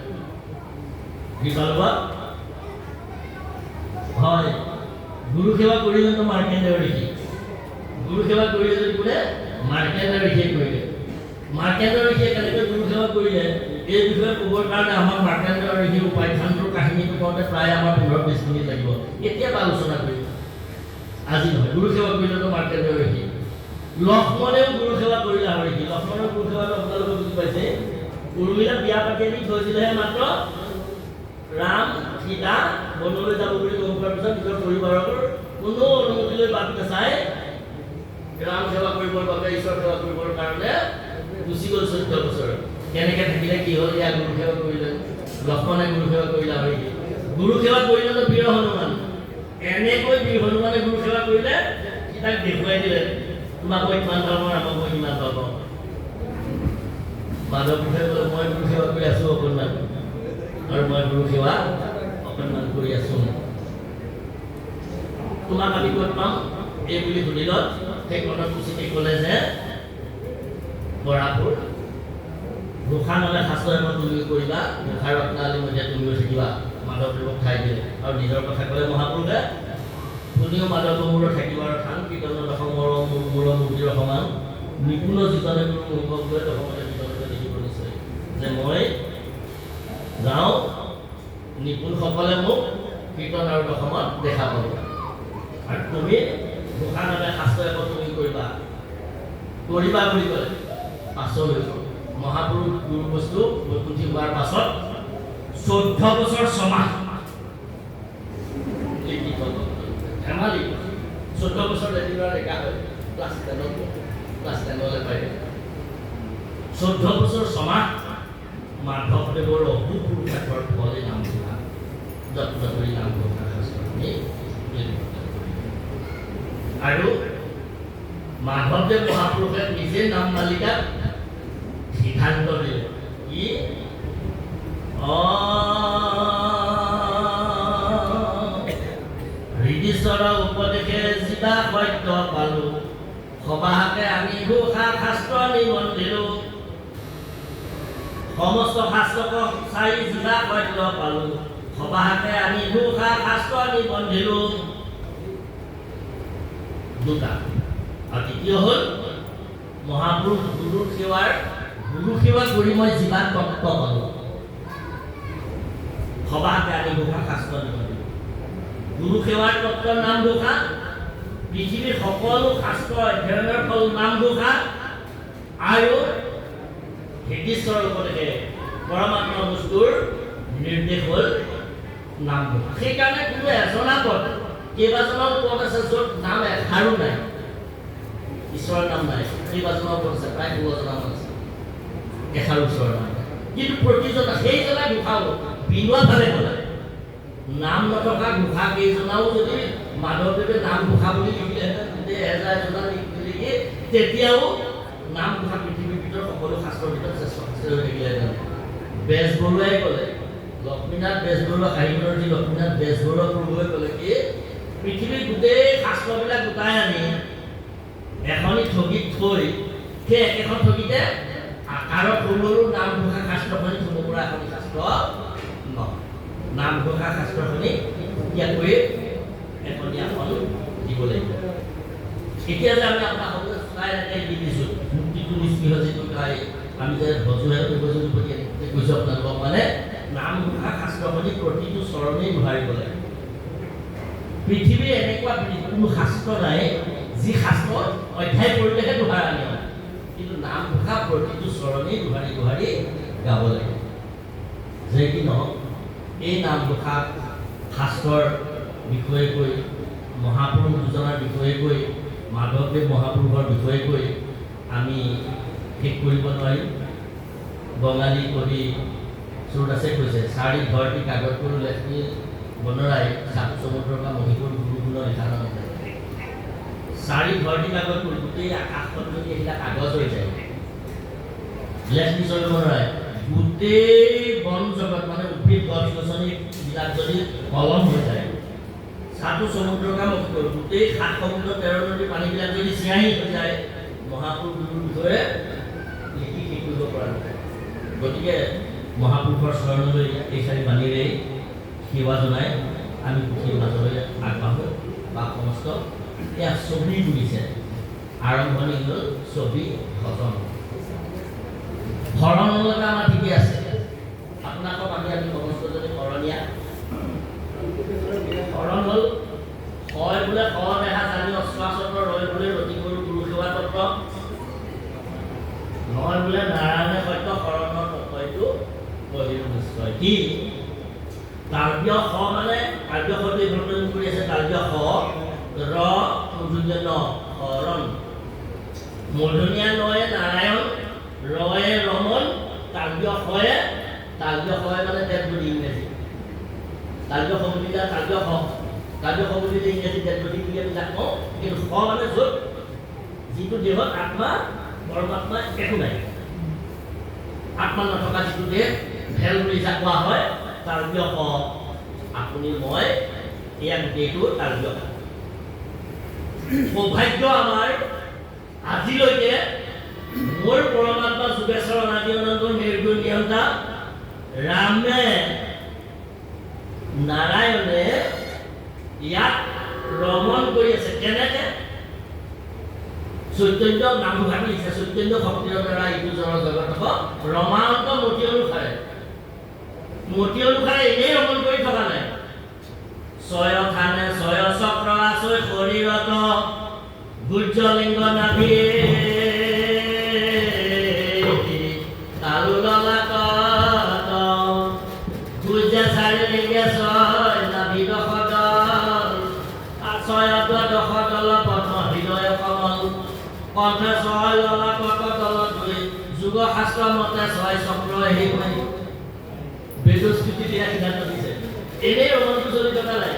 হয় গুৰু সেৱা কৰিলে মাৰ্কণ্ডেয় ঋষি, গুৰু সেৱা কৰিলে যদি কোনে মাৰ্কণ্ডেয় ঋষিয়ে কৰিলে। মাৰ্কণ্ডেয় ঋষিয়ে কেনেকৈ গুৰু সেৱা কৰিলে এই বিষয়ে ক'বৰ কাৰণে আমাৰ মাৰ্কণ্ডেয় ঋষিৰ উপাখ্যানটোৰ কাহিনীটো কওঁতে প্ৰায় আমাৰ 15-20 মিনিট লাগিব। কেতিয়াবা আলোচনা কৰিম, আজি নহয়। গুৰু সেৱা কৰিলেতো মাৰ্কণ্ডেয় ঋষি। লক্ষ্মণেও গুৰু সেৱা কৰিলে হৰিষি। লক্ষ্মণৰ গুৰু সেৱাটো আপোনালোকে বুজি পাইছে। উৰ্মিলা বিয়া পাতি আনি থৈছিলেহে মাত্ৰ ৰাম সীতা বনলৈ যাব বুলি গম পোৱাৰ পিছত নিজৰ পৰিবাৰৰ কোনো অনুমতি লৈ বাট নাচাই ৰাম সেৱা কৰিবৰ বাবে, ঈশ্বৰ সেৱা কৰিবৰ কাৰণে গুচি গ'ল 14 বছৰ। কেনেকৈ থাকিলে কি হ'ল? ইয়াৰ গুৰু সেৱা কৰিলে, লক্ষ্মণে গুৰু সেৱা কৰিলে হৰিষি। গুৰু সেৱা কৰিলেতো বীৰ হনুমান। এনেকৈ বীৰ হনুমানে গুৰু সেৱা কৰিলে সীতাক দেখুৱাই দিলে, তোমাক মই ইমান ভাল পাওঁ, আমাক মই ইমান ভাল পাওঁ। মাধৱদেৱে ক'লে মই গুৰু সেৱা কৰি আছোঁ অকণমান, আৰু মই গুৰু সেৱা অকণমান কৰি আছোঁ। তোমাক আমি ক'ত পাম এই বুলি সুধিলত সেই কৰ্ণকুচিতে ক'লে যে বৰাপুৰ ঘোষানলে শাস্ত্ৰ এখন তুমি কৰিবা ঘোষাৰ ৰত্নাৱলী মধ্যে তুমিও থাকিবা মাধৱদেৱক ঠাই দিলে আৰু নিজৰ কথা ক'লে মহাপুৰুষে তুমিও মাধৱ মূৰত থাকিব আৰু থান কীৰ্তনৰ অসমৰ মূৰ মূৰ্তিৰ সমান নিপুণ যিজনে গুৰু মুখক লৈ অসমতে বিতৰণতে দেখিব নিশ্চয় যে মই যাওঁ নিপুণসকলে মোক কীৰ্তন আৰু দশমত দেখা পাব আৰু তুমি ঘোষানলে শাস্ত্ৰ এখন তুমি কৰিবা বুলি ক'লে পাছলৈ মহাপুৰুষ গুৰু বস্তু বৈকুণ্ঠী হোৱাৰ পাছত 14 বছৰ ছমাহ ধেমালি 14 বছৰ লেটিনৰ ডেকা হয় ক্লাছ 10 পাই 14 বছৰ ছমাহ মাধৱদেৱৰ অপুৰুষাৰ্থৰ ফলে নাম ঘোষা যত্ন কৰি নাম ঘোষা শাস্ত্ৰখিনি আৰু মাধৱদেৱ মহাপুৰুষে নিজে নাম মালিকাত সিদ্ধান্ত দিলে কি হৃদীশ্বৰৰ উপদেশে জিবা সত্য পালো সবাহাকে আমি ঘোষা শাস্ত্ৰ নিবন্ধিলো সমস্ত শাস্ত্ৰক চাই জিবা সত্য পালো সবাহাকে আমি ঘোষা শাস্ত্ৰ নিবন্ধিলো দুটা আৰু তৃতীয় হ'ল মহাপুৰুষ গুৰু সেৱা কৰি মই জীৱান তত্ত্ব পালো সবাহাকে আমি ঘোষা শাস্ত্ৰ নিবন্ধিলো গুৰু সেৱাৰ তত্ত্বৰ নাম ঘোষা পৃথিৱীৰ সকলো শাস্ত্ৰ অধ্যয়নৰ ফল নাম ঘোষা আৰু হৃদীশ্বৰৰ উপদেশে পৰমাত্মা বস্তুৰ নিৰ্দেশ হ'ল নাম ঘোষা সেইকাৰণে কোনো এজনা পদ কেইবাজনৰ পদ আছে য'ত নাম এষাৰো নাই ঈশ্বৰৰ নাম নাই কেইবাজনৰ পদ আছে প্ৰায় 16জনা মান আছে এষাৰো ঈশ্বৰৰ নাম কিন্তু প্ৰতিজনা সেইজনা ঘোষাও বিনোৱাভাৱে ক'লে নাম নথকা ঘোষা কেইজনাও যদি মাধৱদেৱে নাম ঘোষা বুলি লিখিলেহেঁতেন লিখি তেতিয়াও নাম ঘোষা পৃথিৱীৰ ভিতৰত সকলো শাস্ত্ৰৰ ভিতৰত শ্ৰেষ্ঠ হৈ থাকিলেহেঁতেন বেজবৰুৱাই ক'লে লক্ষ্মীনাথ বেজবৰুৱা সাহিত্যৰ যি লক্ষ্মীনাথ বেজবৰুৱা প্ৰভুৱে ক'লে কি পৃথিৱীৰ গোটেই শাস্ত্ৰবিলাক গোটাই আনি এখনি ঠগীত থৈ সেই একেখন ঠগীতে আকাৰত সৰু নাম ঘোষা শাস্ত্ৰখনি থ'ব পৰা এখন শাস্ত্ৰ নহয় নাম ঘোষা শাস্ত্ৰখনি ইয়াকৈ এখন দিব লাগিব এতিয়া যে আমি আপোনাক সকলোৱে চাই এনেকৈ দি দিছোঁ মুক্তিটো নিস্পৃহ যিটো গাই আমি যে ভজুহে কৈছোঁ আপোনালোকক মানে নাম ঘোষা শাস্ত্ৰখনি প্ৰতিটো চৰণেই দোহাৰিব লাগে পৃথিৱীৰ এনেকুৱা কোনো শাস্ত্ৰ নাই যি শাস্ত্ৰ অধ্যায় কৰিলেহে দোহাৰা নিয়ম কিন্তু নাম ঘোষা প্ৰতিটো চৰণেই দোহাৰি গাব লাগে যে কি নহওক এই নাম ঘোষা শাস্ত্ৰৰ বিষয়ে কৈ মহাপুৰুষ দুজনাৰ বিষয়ে কৈ মাধৱদেৱ মহাপুৰুষৰ বিষয়ে কৈ আমি শেষ কৰিব নোৱাৰিম বঙালী কবি সুৰদাসে কৈছে চাৰি ধৰতি কাগজ কৰো লেখনি বনৰাই সাত সমুদ্ৰৰ পৰা মহিপুৰ গুৰুগুণৰ লিখা নামতে চাৰি ধৰতি কাগজ কৰি গোটেই আকাশখন যদি এইবিলাক কাগজ হৈ যায় লেখনি চলিব নোৱাৰে গোটেই বন জগত মানে উদ্ভিদ গছ গছনিবিলাক যদি কলম হৈ যায় সাতু সমুদ্ৰৰ কাম কৰোঁ গোটেই 7 সমুদ্ৰ 13 নদীৰ পানীবিলাক যদি চিয়াহী হৈ যায় মহাপুৰুষৰ বিষয়ে লিখি শেষ কৰিব পৰা নাযায় গতিকে মহাপুৰুষৰ চৰণলৈ এই চাৰি বাণীৰে সেৱা জনাই আমি পুথিৰ মাজলৈ আগবাঢ়োঁ বা সমস্ত এয়া ছবি তুলিছে আৰম্ভণি হ'ল ছবি ভজন শৰণলৈকে আমাৰ ঠিকে আছে আপোনালোকক আমি সমস্ত যদি শৰণীয়া শৰণ হ'ল হয় বোলে দেহা জানি অশ্বাসত্ৰ ৰয় বোলে ৰতি কৰোঁ গুৰু সেৱা তত্ত্ব নহয় বোলে নাৰায়ণে সত্য শৰণৰ তত্ত্বটো বহিৰ নিশ্চয় কি কাৰ্য স মানে কাৰ্য সৈতে ঘটনা কৰি আছে কাৰ্য স ৰ ন শৰণ মূৰ্ধনীয়া নয়ে নাৰায়ণ ৰয়ে ৰমন কাৰ্য হয় মানে ডেড বডি ইংৰাজী কাৰ্য সমিতিটা কাৰ্য সমিতিতে ইংৰাজী ডেড বডি বুলি আমি জানো কিন্তু স মানে য'ত যিটো দেহত আত্মা পৰমাত্মা একো নাই আত্মা নথকা যিটো দেহ ভেল বুলি যাক কোৱা হয় কাৰ্য স আপুনি মই এয়া গোটেইটো কাৰ্য সৌভাগ্য আমাৰ আজিলৈকে মোৰ পৰমাত্মা যোগেশ্বৰ অনাদি অনন্ত নিৰ্গুণ অভিজ্ঞতা ৰামে নাৰায়ণে ইয়াক ৰমণ কৰি আছে কেনেকে চৈতন্য নাম ভাবিছে চৈতন্য শক্তিৰ দ্বাৰা ইটো জগতক ৰমান্ত মতি অনুসাৰে এনেই ৰমণ কৰি থকা নাই ছয় থানে ছয় চক্ৰ আছে শৰীৰত গুজ্জলিংগ নাভি তালু ললাট গুজ্জা চাৰি লিংগে ছয় নাভি দশ দল ছয় দশ দল পদ্ম হৃদয় কমল কণ্ঠে ছয় ললাট দল দুই যুগ শাস্ত্ৰ মতে ছয় চক্ৰ হেৰি হৈ বেদস্কৃতি দিয়া সিদ্ধান্ত দিছে এনেই ৰমণটো চলি থকা নাই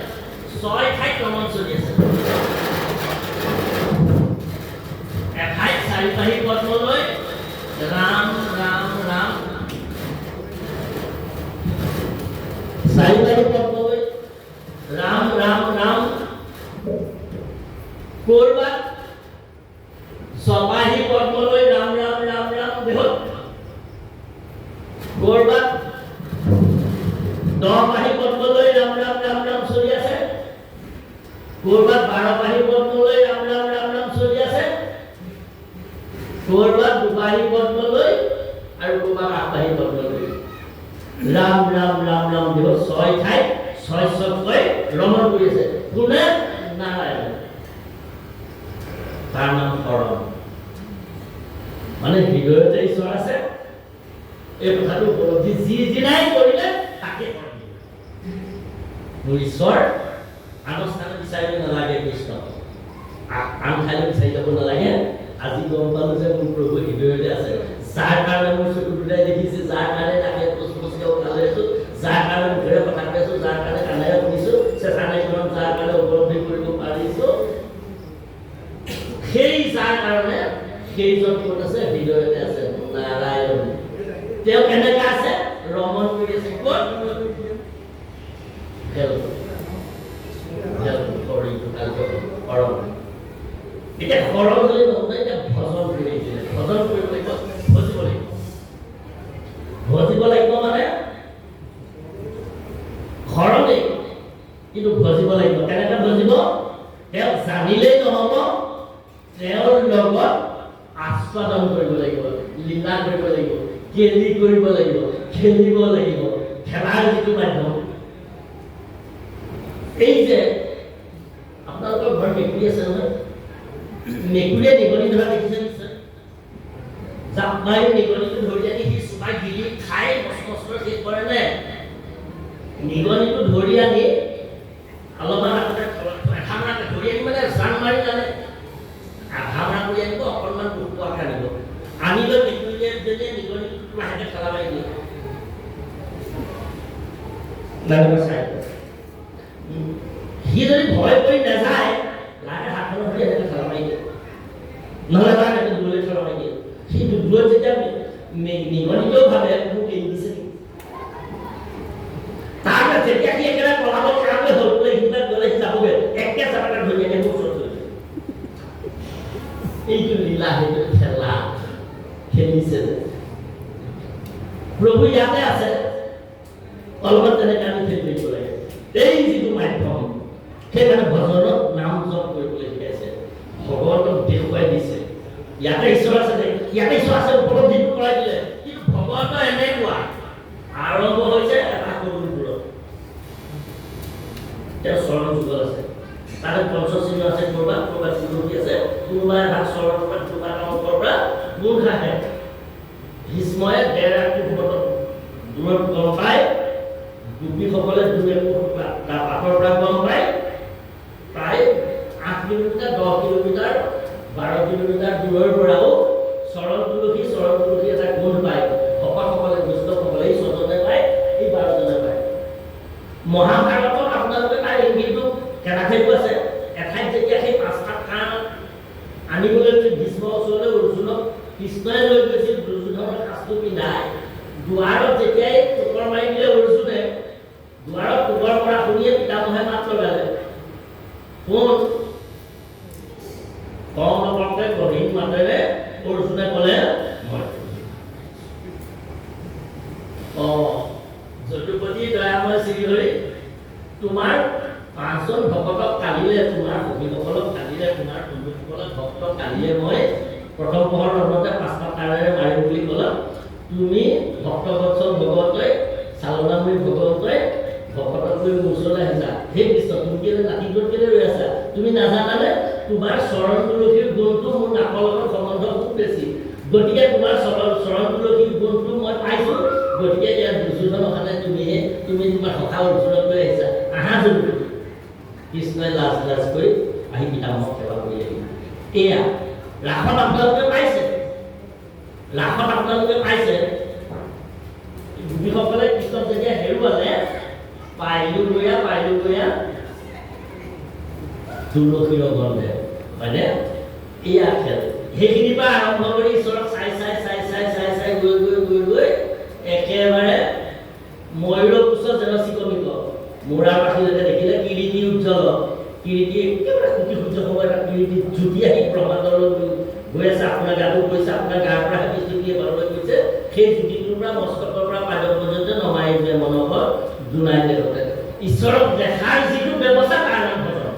ছয় ঠাইত ৰমণ চলি আছে এঠাইত চাৰিপাহী পদ্মলৈ ৰাম ৰাম ৰাম চাৰিপাহী পদ্মলৈ ৰাম ৰাম ৰাম কৰবাত ছপাহী পদ্মলৈ ৰাম ৰাম ৰাম ৰাম দেহত কৰবাত দহপাহী পদ্মলৈ ৰাম ৰাম ৰাম ৰাম চলি আছে কৰবাত বাৰপাহী পদ্মলৈ ৰাম ৰাম ৰাম ৰাম চলি আছে কৰবাত দুপাহী পদ্মলৈ আৰু কৰবাত আঠপাহী পদ্মলৈ ৰাম ৰাম ৰাম ৰাম দেহ ছয় ঠাইত ছয় চক্ৰই ৰমণ কৰি আছে কোনে নাৰায়ণ তাৰ নাম শৰণ মানে হৃদয়তে ঈশ্বৰ আছে এই কথাটো উপলব্ধি যি দিনাই কৰিলে তাকে মোৰ ঈশ্বৰ আনুষ্ঠান বিচাৰিব নালাগে কৃষ্ণ আন ঠাইলৈ বিচাৰি যাব নালাগে আজি গম পালো যে মোৰ প্ৰভু হৃদয়তে আছে যাৰ কাৰণে মোৰ চকু দুটাই দেখিছে যাৰ কাৰণে তাকে পুষ্পচিকা উঠালৈ আছো যাৰ কাৰণে মুখেৰে কথা কৈ আছো যাৰ কাৰণে কাণেৰে শুনিছো চেঁচা নাইকণত যাৰ কাৰণে উপলব্ধি কৰিব পাৰিছো সেই যাৰ কাৰণে সেইজন ক'ত আছে হৃদয়তে আছে নাৰায়ণ তেওঁ কেনেকৈ আছে ৰমণ কৰি আছে ক'ত এতিয়া শৰণ যদি নহয় এতিয়া ভজন কৰি দিলে ভজন কৰিব লাগিব ভজিব লাগিব মানে শৰণেই কিন্তু ভজিব লাগিব কেনেকৈ ভজিব তেওঁ জানিলেই নহ'ব তেওঁৰ লগত আস্বাদন কৰিব লাগিব লীলা কৰিব লাগিব কেলি কৰিব লাগিব খেলিব লাগিব খেলাৰ যিটো মাধ্যম এই যে আপোনালোকৰ ঘৰত মেকুৰী আছে নহয় মেকুৰীয়ে নিগনি ধৰা দেখিছে নিশ্চয় জাপ মাৰি নিগনিটো ধৰি আনি সি চোবাই গিলি খাই মস্ত শেষ কৰে নে নিগনিটো ধৰি আনি অলপমান এঠামৰাকে ধৰি আনি মানে জান মাৰি জানে আধামৰা কৰি আনিব অকণমান দুখ পোৱাকৈ আনিব আনিলে মেকুৰীয়ে যদি নিগনিটো লাহেকৈ খেলা মাৰি দিয়ে সি যদি ভয় কৰি নাযায় লাহে হাতখনৰ সৈতে এনেকৈ খেলা মাৰি দিয়ে নহ'লে তাৰ এনেকৈ দূৰলৈ খেলা মাৰি দিয়ে সি দূৰত যেতিয়া নিগনিতেও ভাবে মোক এৰি দিছে নেকি তাৰপিছত যেতিয়া সি একেবাৰে পলাব পৰাকৈ হ'ল বোলে সিবিলাক গ'লে সি যাবগৈ একে চাপাকে ধৰি আনি মোৰ ওচৰত থৈ এইটো লীলা সেইটো খেলা খেলিছে যে প্ৰভু ইয়াতে আছে অলপমান তেনেকৈ আমি খেলি থাকিব লাগে এই যিটো মাধ্যম সেইকাৰণে ভজনত নাম জপ কৰিবলৈ শিকাইছে ভগৱতক দেখুৱাই দিছে ইয়াতে ঈশ্বৰ আছে ইয়াতে ঈশ্বৰ আছে উপলব্ধিটো কৰাই দিলে কিন্তু ভগৱত এনেকুৱা আৰম্ভ হৈছে এটা সৰুবোৰত তেওঁ চৰণ যুগত আছে তাতে পঞ্চচিহ্ন আছে ক'ৰবাত ক'ৰবাত তুলসী আছে কোনোবা এটা চৰণৰ পৰা কোনোবা এটা অংকৰ পৰা গুণ খাহে ভীষ্ময়ে ডেৰ ৰাতি দূৰত গম পায় গোপীসকলে দূৰে পাঠৰ পৰা গম পায় প্ৰায় 8 কিলোমিটাৰ 10 কিলোমিটাৰ 12 কিলোমিটাৰ দূৰৰ পৰাও চৰণ তুলসী এটা গুণ পায় ভকতসকলে বৈষ্ণৱসকলে এই 6 জনে পায় এই 12 জনে পায় মহাভাৰতত আপোনালোকে তাৰ ইংগিতটো কেনেকৈ আছে এঠাইত যেতিয়া সেই 5টা কাণ আনিবলৈ ভীষ্ম ওচৰলৈ অৰ্জুনক কৃষ্ণই লৈ গৈছিল দুৰ্যোধনৰ সাজটো পিন্ধাই দুৱাৰত যেতিয়াই টোকৰ মাৰি দিলে অৰ্জুনে দুৱাৰত টোকৰ পৰা শুনিয়ে পিতামহে মাত লগালে কোন কম নকমকে গহীন মাতেৰে অৰ্জুনে ক'লে মই নহয় শ্ৰীহৰি তোমাৰ পাঁচজন ভকতক কালিলে তোমাৰ সখীসকলক কালিলে তোমাৰ বন্ধুসকলক ভক্তক কালিলে মই প্ৰথম পহৰ লগতে 5টা তাৰেৰে মাৰিম বুলি ক'লা তুমি ভক্তবৎসল ভগৱতে চালনামী ভগৱতে ভকতক লৈ ওচৰলৈ আহিছা হে কৃষ্ণ তুমি কেলে নাতিটোত কেলে ৰৈ আছা তুমি নাজানানে তোমাৰ চৰণ তুলসীৰ গুণটো মোৰ নাকৰ লগত সম্বন্ধ খুব বেছি গতিকে তোমাৰ চৰণ তুলসীৰ গুণটো মই পাইছোঁ গতিকে ইয়াত দুৰ্যোধন অহানে তুমি তোমাৰ সখা ওচৰত লৈ আহিছা আহা যদি কৃষ্ণই লাজ কৰি আহি পিতামহক সেৱা কৰি আহিল এয়া ৰাসত আপোনালোকে পাইছে গোপীসকলে কৃষ্ণক যেতিয়া হেৰুৱালে পাইলো গয়া তুলসীৰ গন্ধে হয়নে এয়া খেল সেইখিনিৰ পৰা আৰম্ভ কৰি ঈশ্বৰক চাই গৈ একেবাৰে ময়ূৰৰ কোচত যেন চিকমিক মূৰাৰ পাখিলৈকে দেখিলে কিৰিটি উজ্জ্বল কিৰিটি একেবাৰে কোটি সূৰ্য সময় এটা কিৰিটি জুতি আহি ব্ৰহ্মাণ্ডলৈ গৈ আছে আপোনাৰ গাটো গৈছে আপোনাৰ গাৰ পৰা বিজুতিয়ে বাৰলৈ গৈছে সেই জুতিটোৰ পৰা মস্তকৰ পৰা পাদৰ পৰ্যন্ত নমাই দিয়ে মনোহৰ জোনাই দেহতে ঈশ্বৰক দেখাৰ যিটো ব্যৱস্থা তাৰ নাম ভজন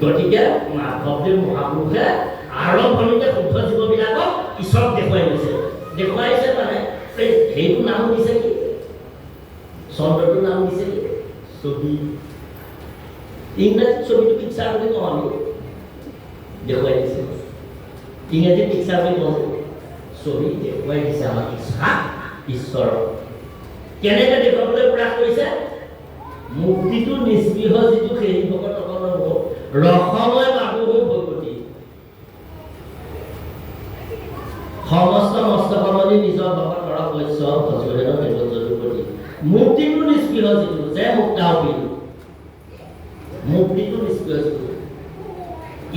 গতিকে মাধৱদেৱ মহাপুৰুষে আৰম্ভণিতে শুদ্ধ জীৱবিলাকক ঈশ্বৰক দেখুৱাইছে মানে সেইটো নাম দিছে কি চন্দ্ৰটোৰ নাম দিছে কি ছবি ইংৰাজীত ছবিটো পিকচাৰ বুলি কওঁ আমি দেখুৱাই দিছে ইংৰাজীত পিকচাৰ বুলি কওঁ ছবি দেখুৱাই দিছে আমাক ঈশ্বৰক কেনেকৈ দেখুৱাবলৈ প্ৰয়াস কৰিছে মুক্তিটো নিস্পৃহ যিটো সেই ভকতসকলৰ ৰসময় বাবু ভগৱতী সমস্ত মস্তকমণি নিজৰ ভকত কৰা বৈশ্য ভজুৰেণ দেৱজলুপতি মুক্তিটো নিস্পৃহ যিটো যে মুক্তা অপিল মুক্তিটো নিস্পৃহ যিটো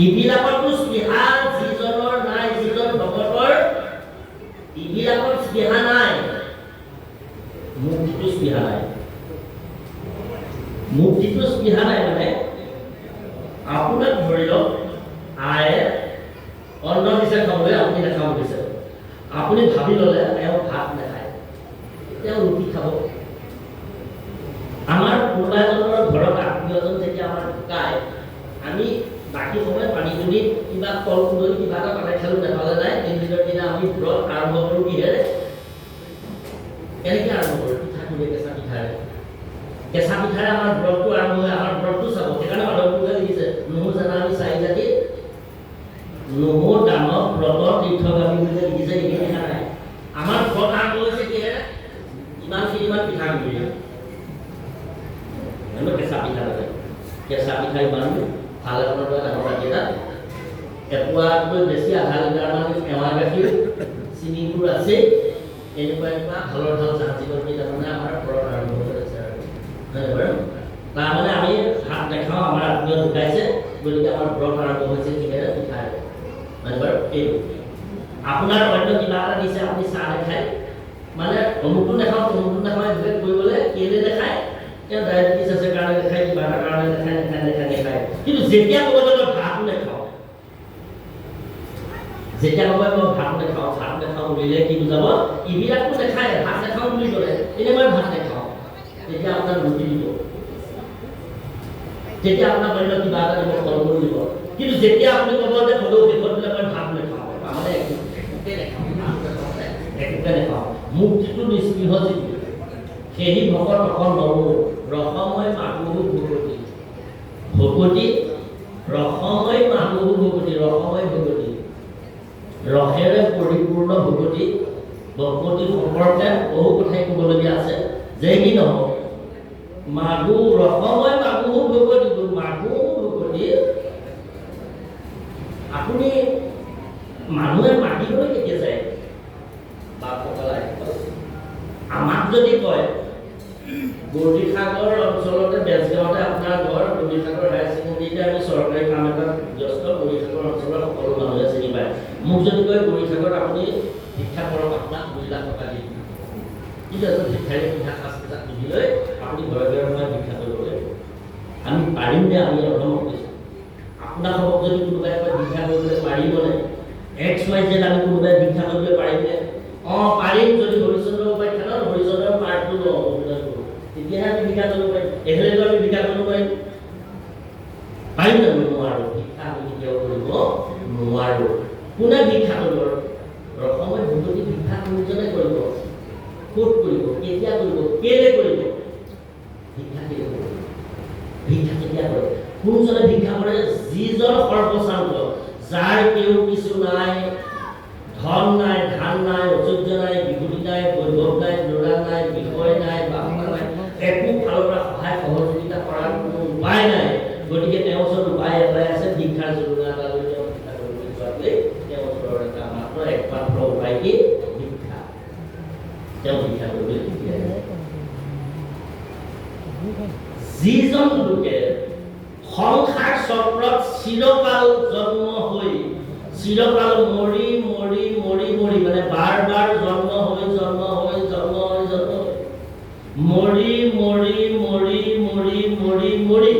ইবিলাকতো স্পৃহা যিজনৰ নাই যিজন ভকতৰ ইবিলাকৰ স্পৃহা নাই মুক্তিটো স্পৃহা নাই মানে আপোনাক ধৰি লওক আয়ে অন্ন দিছে খাবলৈ আপুনি নাখাব দিছে আপুনি ভাবি ল'লে তেওঁ ভাত নাখায় তেওঁ ৰুটি খাব আমাৰ কোনোবা এজনৰ ঘৰত আত্মীয়জন যেতিয়া আমাৰ ঢুকায় আমি বাকী সময় পানী তুলি কিবা কল কুদলি কিবা এটা পালে খালোঁ নেপালে নাই 3 দিনৰ দিনা আমি ব্ৰত আৰম্ভ কৰোঁ কিহেৰে কেনেকৈ আৰম্ভ কৰোঁ পিঠা খুলি কেঁচা পিঠাৰে আমাৰ ব্ৰতটো আৰম্ভ হয় আমাৰ ব্ৰতটো চাব সেইকাৰণে মাধৱপুৰুষে লিখিছে নহু জানা আমি 4 জাতি নহু দানৱ ব্ৰত তীৰ্থগামী বুলি লিখিছে এইখিনি নাই আমাৰ ব্ৰত আৰম্ভ হৈছে কিহেৰে ইমান পিঠা খুলি কেঁচা পিঠা লাগে কেঁচা পিঠা ইমান ভাল এখনৰ পৰা ডাঙৰ ৰাখি এপোৱাতকৈ বেছি আধা লিটাৰমান এৱা গাখীৰ চিনিবোৰ আছে এনেকুৱা ভালৰ ভাল জাহাজীৱৰ তাৰমানে আমাৰ ব্ৰত আৰম্ভ কৰিছে তাৰমানে আমি ভাত নাখাওঁ আমাৰ আত্মীয় ঢুকাইছে গতিকে আমাৰ ব্ৰত আৰম্ভ হৈছে কিহেৰে পিঠাৰে মানে বাৰু এইটো আপোনাৰ অন্য কিবা এটা দিছে আপুনি চাহ নাখায় মানে অমুকটো নাখাওঁ তমুকটো নাখাওঁ এইবিলাক কৰিবলৈ কেলৈ নাখায় তেওঁ ডায়েবেটিছ আছে কাৰণে নাখায় কিবা এটা কাৰণে নাখায় কিন্তু যেতিয়া ক'ব যে মই ভাত নাখাওঁ বুলিলে কি বুজাব এইবিলাকতো নাখায় ভাত নাখাওঁ বুলি ক'লে এনেই মই ভাত নাখাওঁ তেতিয়া আপোনাৰ ৰুটি দিব তেতিয়া আপোনাৰ অন্য কিবা এটা দিব ফল মূল দিব কিন্তু যেতিয়া আপুনি ক'ব যে হ'লেও শেষত বোলে মই ভাত নাখাওঁ তাৰমানে একোকে নাখাওঁ মুক্তিটো নিস্পৃহ যিটো সেই ভকত অকল নৰো ৰসময় মাগুহু ভগৱতী ৰসময় মাগুহু ভগৱতী ৰসেৰে পৰিপূৰ্ণ ভগৱতী সম্পৰ্কে বহু কথাই ক'বলগীয়া আছে যে কি নহওক ৰসময় মাগুহু ভগৱতী আপুনি মানুহে মাতিবলৈ কেতিয়া যায় আমাক যদি কয় গৌৰীসাগৰ অঞ্চলতে বেজগাঁৱতে আপোনাৰ ঘৰ গৌৰীসাগৰ হায়াৰ ছেকেণ্ডেৰীতে আমি চৰকাৰী কাম এটাত ব্যস্ত গৌৰীসাগৰ অঞ্চলৰ সকলো মানুহে চিনি পায় মোক যদি কয় গৌৰীসাগৰত আপুনি শিক্ষা কৰক আপোনাক 2 লাখ টকা দিম কিন্তু এজন শিক্ষাৰী শিক্ষা সাজ নিদিলৈ আপুনি ঘৰে মই শিক্ষা কৰিব লাগিব আমি পাৰিম নে আমি অনুভৱ কৰিছোঁ আপোনালোকক যদি কোনোবাই কয় শিক্ষা কৰিবলৈ পাৰিবনে XYZ আমি কোনোবাই শিক্ষা কৰিবলৈ পাৰিমনে পাৰিম যদি হৰিচন্দ্ৰ উপাখ্যানত হৰিচন্দ্ৰ লওঁ অভিনয় কৰোঁ তেতিয়াহে আমি ভিক্ষা কৰিব পাৰিম এহেলেতো আমি ভিক্ষা কৰিব পাৰিম পাৰিম জানো নোৱাৰোঁ ভিক্ষা আমি কেতিয়াও কৰিব নোৱাৰোঁ কোনে ভিক্ষা কৰিব ৰসমত ভুলটি ভিক্ষা কোনজনে কৰিব ক'ত কৰিব কেতিয়া কৰিব কেলে কৰিব ভিক্ষা কেতিয়া কৰিব ভিক্ষা কেতিয়া কৰে কোনজনে ভিক্ষা কৰে যিজন সৰ্বশান্ত যাৰ কেউ কিছু নাই ধন নাই ধান নাই ঐশ্বৰ্য নাই বিভূতি নাই বৈভৱ নাই ল'ৰা নাই বিষয় নাই বাপা নাই একো ফালৰ পৰা সহায় সহযোগিতা কৰাৰ কোনো উপায় নাই গতিকে তেওঁৰ ওচৰত উপায় এটাই আছে ভিক্ষাৰ জৰুৰা এটা লৈ তেওঁ ভিক্ষা কৰিবলৈ যোৱাটোৱেই তেওঁৰ ওচৰৰ এটা মাত্ৰ একমাত্ৰ উপায় কি ভিক্ষা তেওঁ ভিক্ষা কৰিবলৈ যিজন লোকে সংসাৰ চক্ৰত চিৰকাল জন্ম হৈ চিৰকাল মৰি মৰি মৰি মৰি মানে বাৰ বাৰ জন্ম হৈ জন্ম হৈ জন্ম হৈ জন্ম হৈ মৰি মৰি মৰি মৰি মৰি মৰি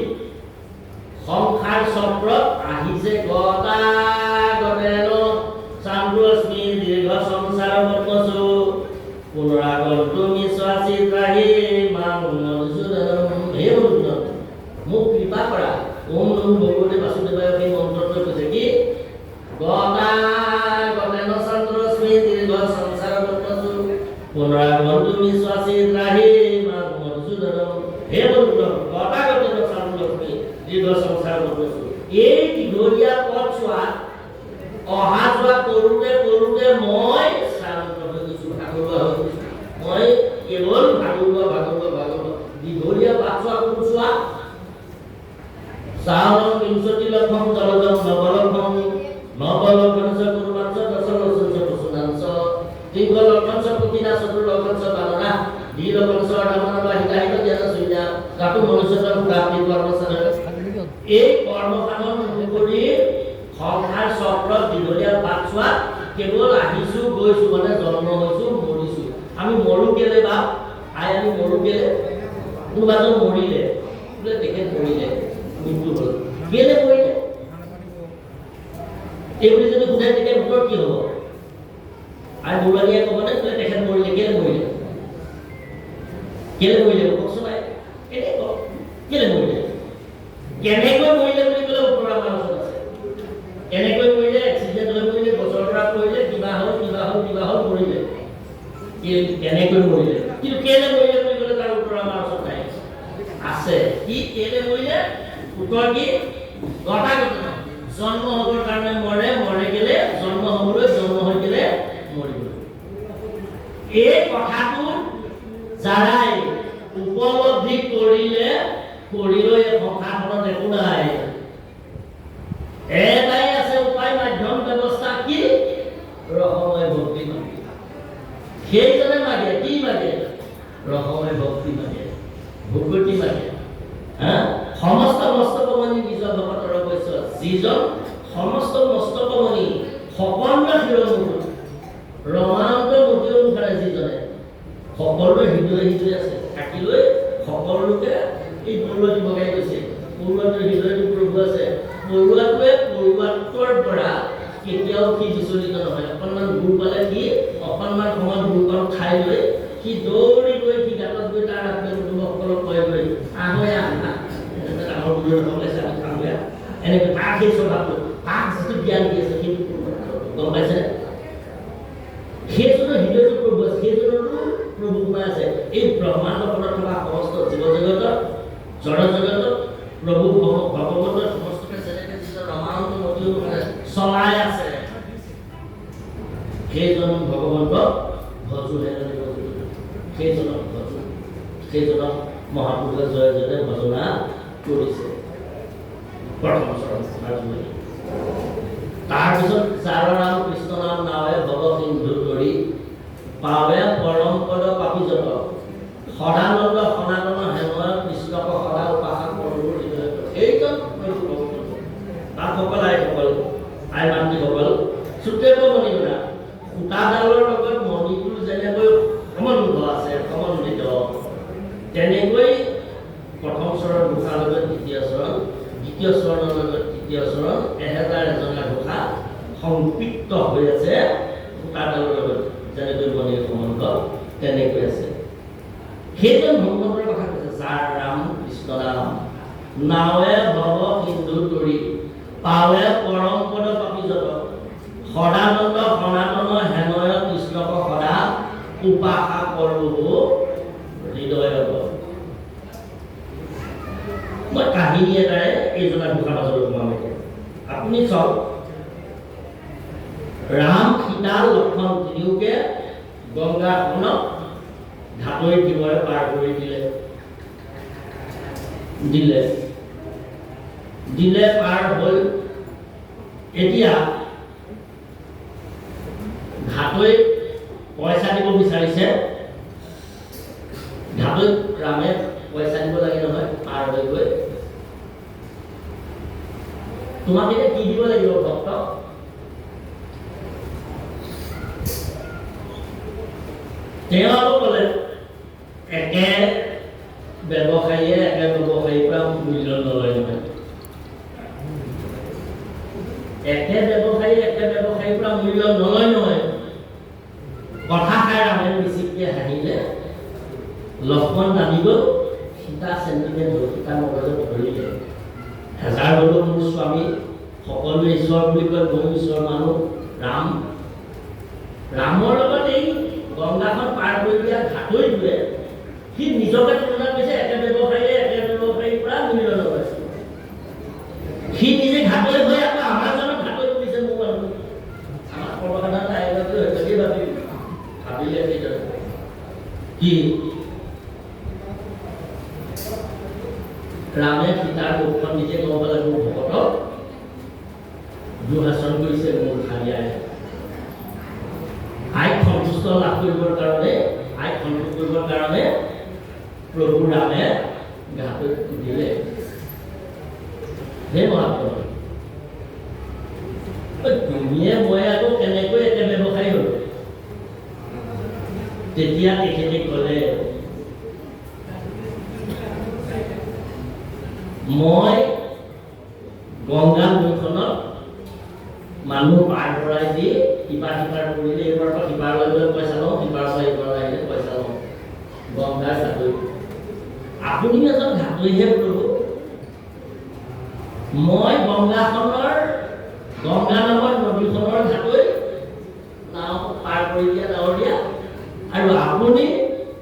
সংসাৰ চক্ৰত আহিছে গতাগতেন চান্দ্ৰশ্মি দীৰ্ঘ সংসাৰ বৰ্মসু পুনৰাগন্তুমি স্বাচিত্ৰাহি মাং মধুসূদনম হে মধুসূদন মোক কৃপা কৰা ওম নমো ভগৱতে বাসুদেৱায় এই মন্ত্ৰটো কৈছে কি গতাগতেন চান্দ্ৰশ্মি দীৰ্ঘ সংসাৰ বৰ্মসু পুনৰাগন্তুমি স্বাচিত্ৰাহি মাং মধুসূদনম হে মধুসূদন গতাগতেন চান্দ্ৰশ্মি দীৰ্ঘ সংসাৰ বৰ্মসু এই দীঘলীয়া পথছোৱাত অহা যোৱা কৰোঁতে কৰোঁতে মই শ্ৰান্ত হৈ গৈছোঁ ভাগৰুৱা হৈ গৈছোঁ মই কেৱল ভাগৰুৱা দীঘলীয়া পথছোৱা কোনছোৱা সাৱন ৬৫ লক্ষম জলজম নবলক্ষম নবলক্ষঞ্চ কুৰ্মাঞ্চ দশলক্ষঞ্চ পশুনাঞ্চ ত্ৰিংগলক্ষঞ্চ পুতিনা চতুৰ্লক্ষঞ্চ বানৰা দ্বিলক্ষঞ্চ অৰ্ধমানবা হিতাহিত জ্ঞান শূন্য তাতো মনুষ্যতম প্ৰাপ্তি কৰ্মসাধন এই কৰ্মসাধন কৰি সংসাৰ চক্ৰত দীঘলীয়া পথছোৱাত কেৱল আহিছোঁ গৈছোঁ মানে জন্ম হৈছোঁ মৰিছোঁ আমি মৰো কেলে বা আমি মৰো কেলে কোনোবাজন মৰিলে বোলে তেখেত মৰিলে মৃত্যু হ'ল কেলে মৰিলে এইবুলি যদি সোধে তেতিয়া উত্তৰ কি হ'ব আৰু বুঢ়ানীয়ে ক'বনে বোলে তেখেত মৰিলে কেলে মৰিলে কওকচোন এনেই কওক কেলে মৰিলে কেনেকৈ মৰিলে বুলি ক'লে উত্তৰ আমাৰ ওচৰত আছে এনেকৈ মৰিলে এক্সিডেণ্ট হৈ মৰিলে গছৰ পৰা পৰিলে কিবা হ'ল মৰিলে কেনেকৈ মৰিলে কিন্তু কেলে মৰিলে বুলি ক'লে তাৰ উত্তৰ আমাৰ ওচৰত নাই আছে কি কেলে মৰিলে উত্তৰ কি গতাগত জন্ম হ'বৰ কাৰণে মৰে কেলে জন্ম হ'বলৈ জন্ম হৈ কেলে মৰিবলৈ এই কথাটো যাৰাই উপলব্ধি কৰিলে কৰিলৈ সংসাৰখনত একো নাই এটাই আছে উপায় মাধ্যম ব্যৱস্থা কি ৰসময় ভক্তি মাগে সেইজনে মাগে কি মাগে ৰসময় ভক্তি মাগে ভগৱতী মাগে সমস্ত মস্তকমণি নিজ ভকতৰ কৈছ যিজন সমস্ত মস্তকমণি সকলোৰে শিৰোমণি ৰমানন্দ মূৰ্তি অনুসাৰে যিজনে সকলোৰে হৃদয় আছে থাকিলৈ সকলোকে এই পৰুৱাটি বগাই গৈছে পৰুৱাটোৰ হৃদয়টো প্ৰভু আছে পৰুৱাটোৱে পৰুৱাটোৰ পৰা কেতিয়াও সি বিচলিত নহয় অকণমান গুৰ পালে সি অকণমান সময়ত গুৰকণ খাই লৈ সি দৌৰি গৈ সি গাঁতত গৈ তাৰ আত্মীয়সকলক কয় গৈ আহৈ আহা ডাঙৰ গুৰুৰ ওলাইছে আমি খাওঁগৈ এনেকৈ তাক সেই স্বভাৱটো তাক যিটো জ্ঞান দি আছে সেইটো গম পাইছে সেইজনৰ হৃদয়টো প্ৰভু আছে সেইজনৰো প্ৰভু সোমাই আছে এই ব্ৰহ্মাণ্ডখনত থকা সমস্ত জীৱ জগতত জড় জগতত প্ৰভু ভগৱন্তৰ সমস্তকে যেনেকৈ যিজন ৰমানন্দ মূৰ্তি অনুসাৰে চলাই আছে সেইজন ভগৱন্তক ভজো সেইজনক মহাপুৰুষে জয় জয় ভজনা কৰিছে প্ৰথম চৰণ তাৰপিছত যাৰ নাম কৃষ্ণ নাম নাৱে ভৱ সিন্ধু ধৰি পাৱে পৰম পদ পাপিজত সদানন্দ সনাতন হেময় কৃষ্ণক সদা উপাসক প্ৰভুৰ হৃদয় এইজন তাসকল আই মাতৃসকল সুদেৱ মণিগুণা সূতাডালৰ লগত মণিটোৰ যেনেকৈ সম্বন্ধ আছে সমন্বিত তেনেকৈ প্ৰথম চৰণ ঘোষাৰ লগত দ্বিতীয় চৰণৰ লগত তৃতীয় চৰণ এজনা ঘোষা সংপৃক্ত হৈ আছে সূতাডালৰ লগত যেনেকৈ মণিৰ সম্বন্ধ তেনেকৈ আছে সেইজন ভগৱন্তৰ কথা কৈছে, যাৰ ৰাম কৃষ্ণ নাম নাৱে ভৱ সিন্ধু তৰি পাৱে পৰম পদ পাপি যত সদানন্দ সনাতন হেনয় কৃষ্ণক সদা উপাসা কৰো হৃদয়ত। মই কাহিনী এটাৰে এইজনা ঘোষা পাছলৈ সোমাম এতিয়া। আপুনি চাওক, ৰাম সীতা লক্ষ্মণ তিনিওকে গংগাখনক ধাতৰি দিবৰে পাৰ কৰি দিলে পাৰ হ'ল। এতিয়া ঘাটৈ পইচা দিব বিচাৰিছে, ঘাটৈত ৰামে পইচা দিব লাগে নহয় পাৰ হৈ গৈ। তোমাক এতিয়া কি দিব লাগিব ভক্ত? তেওঁ আকৌ ক'লে, একে ব্যৱসায়ীয়ে একে ব্যৱসায়ীৰ পৰা মূল্য নলয় নহয়। একে ব্যৱসায়ীয়ে একে ব্যৱসায়ীৰ পৰা মূল্য নলয় নহয়। কথা খাই ৰামে মিচিককে হাঁহিলে, লক্ষ্মণ নামি গ'ল, সীতা চেণ্টিমেণ্ট হ'ল, সীতা মগজত ধৰিলে। হেজাৰ হ'লেও মোৰ স্বামী, সকলোৱে ঈশ্বৰ বুলি কয়, ময়ো ঈশ্বৰ মানুহ। ৰামৰ লগত এই গংগাখন পাৰ কৰি দিয়া ঘাটৈটোৱে সি নিজকে তুলনা কৰিছে একে ব্যৱসায়ীয়ে একে ব্যৱসায়ীৰ পৰা মূল্য নলয়। সি নিজে ঘাটৈ হৈ আকৌ আমাৰ জনক ঘাটৈ তুলিছে। মোৰ মানুহ আমাৰ সৰ্বসাধাৰণ আয়োগটো হৈছে ভাবিলে কি ৰামে সীতাৰ মুখখন নিজে ক'ব পালে, মোৰ ভকতক দুহাচন কৰিছে মোৰ ভাৰিয়াই। আইক সন্তুষ্ট লাভ কৰিবৰ কাৰণে, আইক সন্তুষ্ট কৰিবৰ কাৰণে প্ৰভু ৰামে ঘাটৈত দিলে। হে মহাপ্ৰভু, তুমিয়ে মই আকৌ কেনেকৈ একে ব্যৱসায়ী হ'ল? তেতিয়া তেখেতে ক'লে, মই গংগা নৈখনত মানুহ পাৰ কৰাই দি ইপাৰ সিপাৰ কৰিলে, এইবাৰ পৰা সিপাৰলৈ গ'লে পইচা লওঁ, সিপাৰ পৰা এইবাৰ আহিলে পইচা লওঁ। গংগাৰ ঘাটৈ, আপুনি এজন ঘাটৈহে প্ৰভু। মই গংগাখনৰ, গংগা নামৰ নদীখনৰ ঘাটৈ নাও পাৰ কৰি দিয়া ডাৱৰীয়া, আৰু আপুনি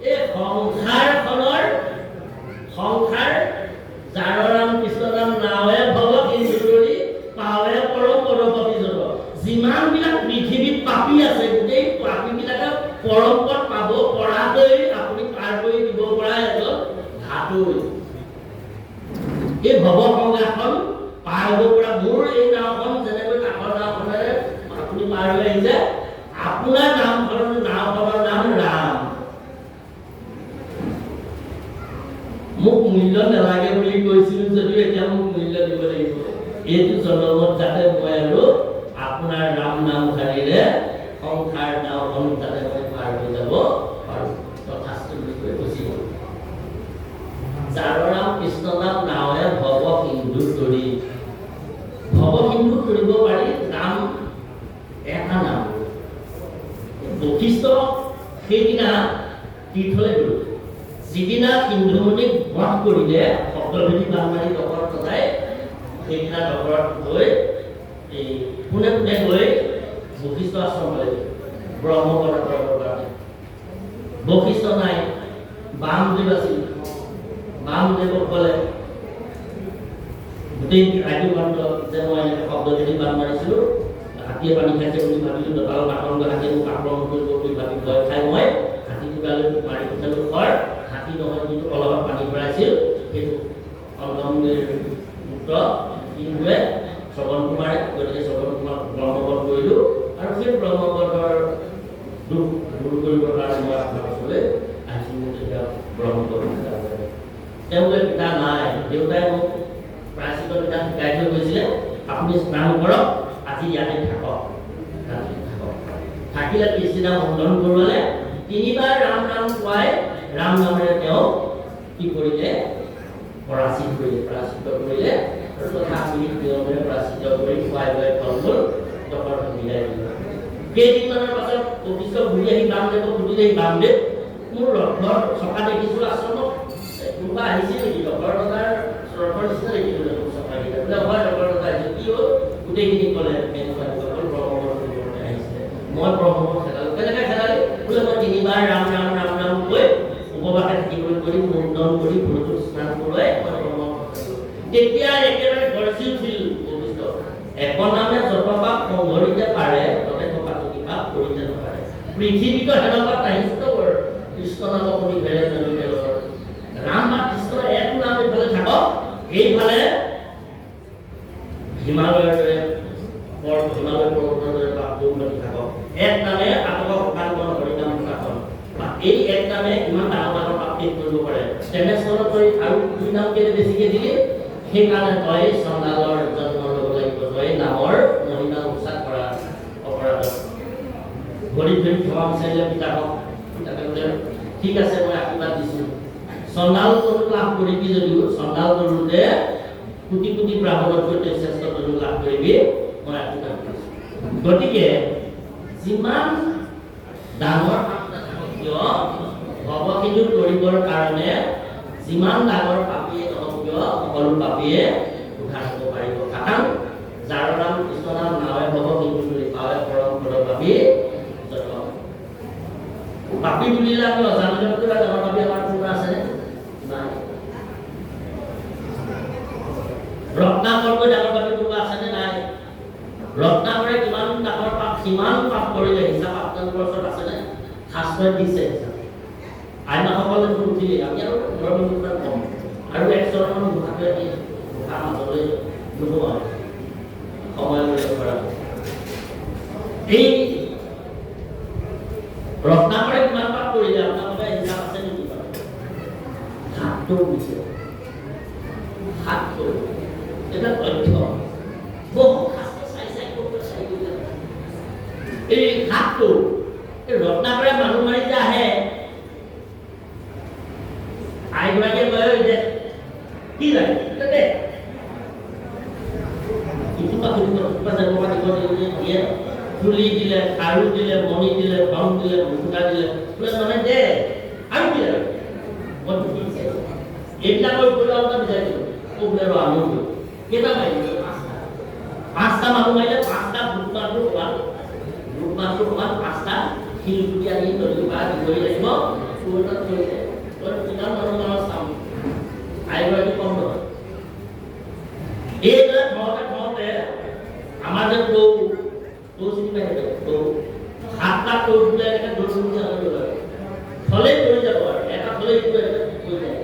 এই সংসাৰ যাৰ ৰাম কৃষ্ণ নাম নাৱে ভৱ সিন্ধু তৰি পাৱে পৰম পদ পাপি যত। যিমানবিলাক পৃথিৱীত পাপী আছে, গোটেই পাপীবিলাকে পৰম পদ পাব পৰাকৈ আপুনি পাৰ কৰি দিব পৰা এজন ঘাটৈ। এই ভৱ গংগাখন পাৰ হ'ব পৰা মোৰ এই নাওখন যেনেকৈ কাঠৰ নাওখনেৰে আপুনি পাৰ হৈ আহিছে, আপোনাৰ নাওখনৰ নাম ৰাম। মোক মূল্য নালাগে বুলি কৈছিলো যদিও এতিয়া মোক মূল্য দিব লাগিব। এইটো জন্মত যাতে মই আৰু আপোনাৰ ৰাম নাম ধাৰিলে সংসাৰ নাওখন যাতে মই পাৰ হৈ যাব পাৰোঁ, তথাস্তু বুলি কৈ গুচি গ'ল। যাৰ ৰাম কৃষ্ণ নাম নাৱে ভৱ সিন্ধু তৰি। ভৱ সিন্ধু তৰিব পাৰি, নাম এটা নাম। বশিষ্ঠ সেইদিনা তীৰ্থলৈ গ'ল। যিদিনা সিন্ধুমণিক বধ কৰিলে, শব্দভেদী বানমাৰী দশৰথ তথাই, সেইদিনা দশৰথ গৈ এই পোনে পোনে গৈ বশিষ্ঠ আশ্ৰমলৈ ব্ৰহ্মপদ কৰিবৰ কাৰণে। বশিষ্ঠ নাই, বামদেৱ আছিল। বামদেৱক ক'লে, গোটেই ৰাজ্য কাণ্ড যে মই এনেকৈ শব্দভেদী বান মাৰিছিলোঁ, হাতীয়ে পানী খাইছে বুলি ভাবিলোঁ, দঁতাল মাতংগ হাতীয়ে মোক আক্ৰমণ কৰিব বুলি ভাবি ভয় খাই মই হাতী দুটালৈ মাৰি পঠালোঁ ঘৰ। হাতী নহয়, যিটো অলপ পানী ভৰাইছিল, সেইটো অংগমীৰ পুত্ৰ ইন্দুৱে, শ্ৰৱণ কুমাৰে, গতিকে শ্ৰৱণ কুমাৰ ব্ৰহ্মবধ কৰিলোঁ, আৰু সেই ব্ৰহ্মবধৰ দুখ দূৰ কৰিবৰ কাৰণে মই আপোনাৰ ওচৰলৈ আহিছিলোঁ। তেতিয়া ব্ৰহ্মবধ তেওঁলোকে পিতা নাই, দেউতাই মোক প্ৰাচিত পিতা শিকাই থৈ গৈছিলে, আপুনি স্নান কৰক, আজি ইয়াতে থাকক। থাকিলে পিছদিনা বন্ধন কৰোৱালে, তিনিবাৰ ৰাম নাম কোৱাই ৰাম নামেৰে তেওঁ কি কৰিলে? পৰাচিত কৰিলে, আৰু তথাপিও নিয়মেৰে পৰাচিত কৰি খুৱাই খুৱাই ফল-মূল দশৰথক বিদায় দিলে। কেইদিনমানৰ পাছত বশিষ্ঠ ঘূৰি আহি বামদেৱক সুধিলে, বামদেৱ মোৰ ৰথৰ চকা দেখিছোঁ আশ্ৰমত কোনোবা আহিছিল নেকি ৰথৰ ৰজাৰ ৰথৰ নিচিনা দেখিলোঁ দেখোন চকাকেইটা বোলে হয় ৰথৰ ৰজা আহিছিল কি হ'ল গোটেইখিনি ক'লে ব্ৰহ্মপুত্ৰ আহিছিলে মই ব্ৰহ্মপুত্ৰ খেলালোঁ কেনেকৈ খেলালি বোলে মই 3বাৰ ৰাম ৰাম ৰাম ৰাম কৈ উপবাসে থাকিবলৈ কৰি মুণ্ডন কৰি ভৰিটো স্নান কৰোৱাই মই ব্ৰহ্মপুত্ৰ খেলালোঁ তেতিয়া একেবাৰে গৰজি উঠিল অভিষ্ট এখন নামে যতপাপ সংঘৰিতে পাৰে ততে থকাটো কিবা কৰিতে নপাৰে পৃথিৱীতো হেনপাত নাহিছে কৃষ্ণ নাম শুনি ভেলে মেলিলে ৰাম বা কৃষ্ণ এক নাম এইফালে থাকক এইফালে হিমালয়ৰ হিমালয় পৰ্বতৰ দৰে পাপ দৌৰি থাকক এক নামে আতকক সকাল হৰিনাম শাসন বা এই এক নামে ইমান ডাঙৰ ডাঙৰ পাপ শেষ কৰিব পাৰে তেনেস্থলত তই আৰু দুই নাম কেলে বেছিকে দিলি সেইকাৰণে তই চন্দালৰ জন্ম ল'ব লাগিব তই নামৰ মহিমা উচ্চাৰ কৰা অপৰাধ ভৰি ধৰি ক্ষমা বিচাৰিলে পিতাকক ঠিক আছে মই আশীৰ্বাদ দিছোঁ চন্দাল তৰুণ লাভ কৰিবি যদিও চন্দাল তৰুণে কোটি কোটি ব্ৰাহ্মণতকৈ তই শ্ৰেষ্ঠ তৰুণ লাভ কৰিবি মই আশীৰ্বাদ দিছোঁ গতিকে যিমান ডাঙৰ পাপ নাথাকক কিয় ভৱখিনি কৰিবৰ কাৰণে যিমান ডাঙৰ পাপীয়ে নহওক কিয় সকলো পাপীয়ে উদ্ধাৰ হ'ব পাৰিব কাৰণ যাৰ নাম কৃষ্ণ নাম নাৱে ভৱ কিন্তু পাৱে পৰম পদ পাপী পাপী বুলিলে আমি অজানিত কিবা ডাঙৰ পাপী আমাৰ কোনো আছেনে নাই ৰত্নাকৰকৈ ডাঙৰ পাপী কোনোবা আছেনে নাই ৰত্নাকৰে কিমান ডাঙৰ পাপ কিমান পাপ কৰিলে হিচাপ আপোনালোকৰ ওচৰত আছেনে শাস্ত্ৰই দিছে হিচাপ আইনাসকলে উঠিলে আমি আৰু ঘৰৰ মানুহবিলাক কম আৰু এক চৰণৰ মুখাটোৱে আমি মুখা মাজলৈ নোসোমাওঁ সময় লৈ কৰা এই ৰত্নাকৰে কিমান পাপ কৰিলে আপোনালোকে হিচাপ আছে নেকি হাতটো দিছে হাতটো এটা তথ্য বহু শাস্ত্ৰ চাই এই হাতটো এই ৰত্নাকৰে মানুহ মাৰি যে আহে আইগৰাকীয়ে কয় যে কি লাগে দে ইটোপা দিয়ে ফুলি দিলে খাৰু দিলে মণি দিলে ধন দিলে মুকুতা দিলে মানে দে আৰু কি লাগে মই এইবিলাকৰ উপৰিও বিচাৰিছোঁ বোলে আনন্দ কেইটা মাৰিলে পাঁচটা মানুহ মাৰিলে পাঁচটা বুটমাহটো সমান পাঁচটা শিলগুটি আনি নদী পাৰ ধৰি লাগিব সুৰতাত ধৰিলে কিমান মানুহ চাম আইগৰাকী কম নহয় এইদৰে থওঁতে আমাৰ যে তৌ চিনি পাই তৌ সাতটা তৌ বোলে এনেকৈ দৌৰি থলেই পৰি যাব আৰু এটা থলেই পৰি যায়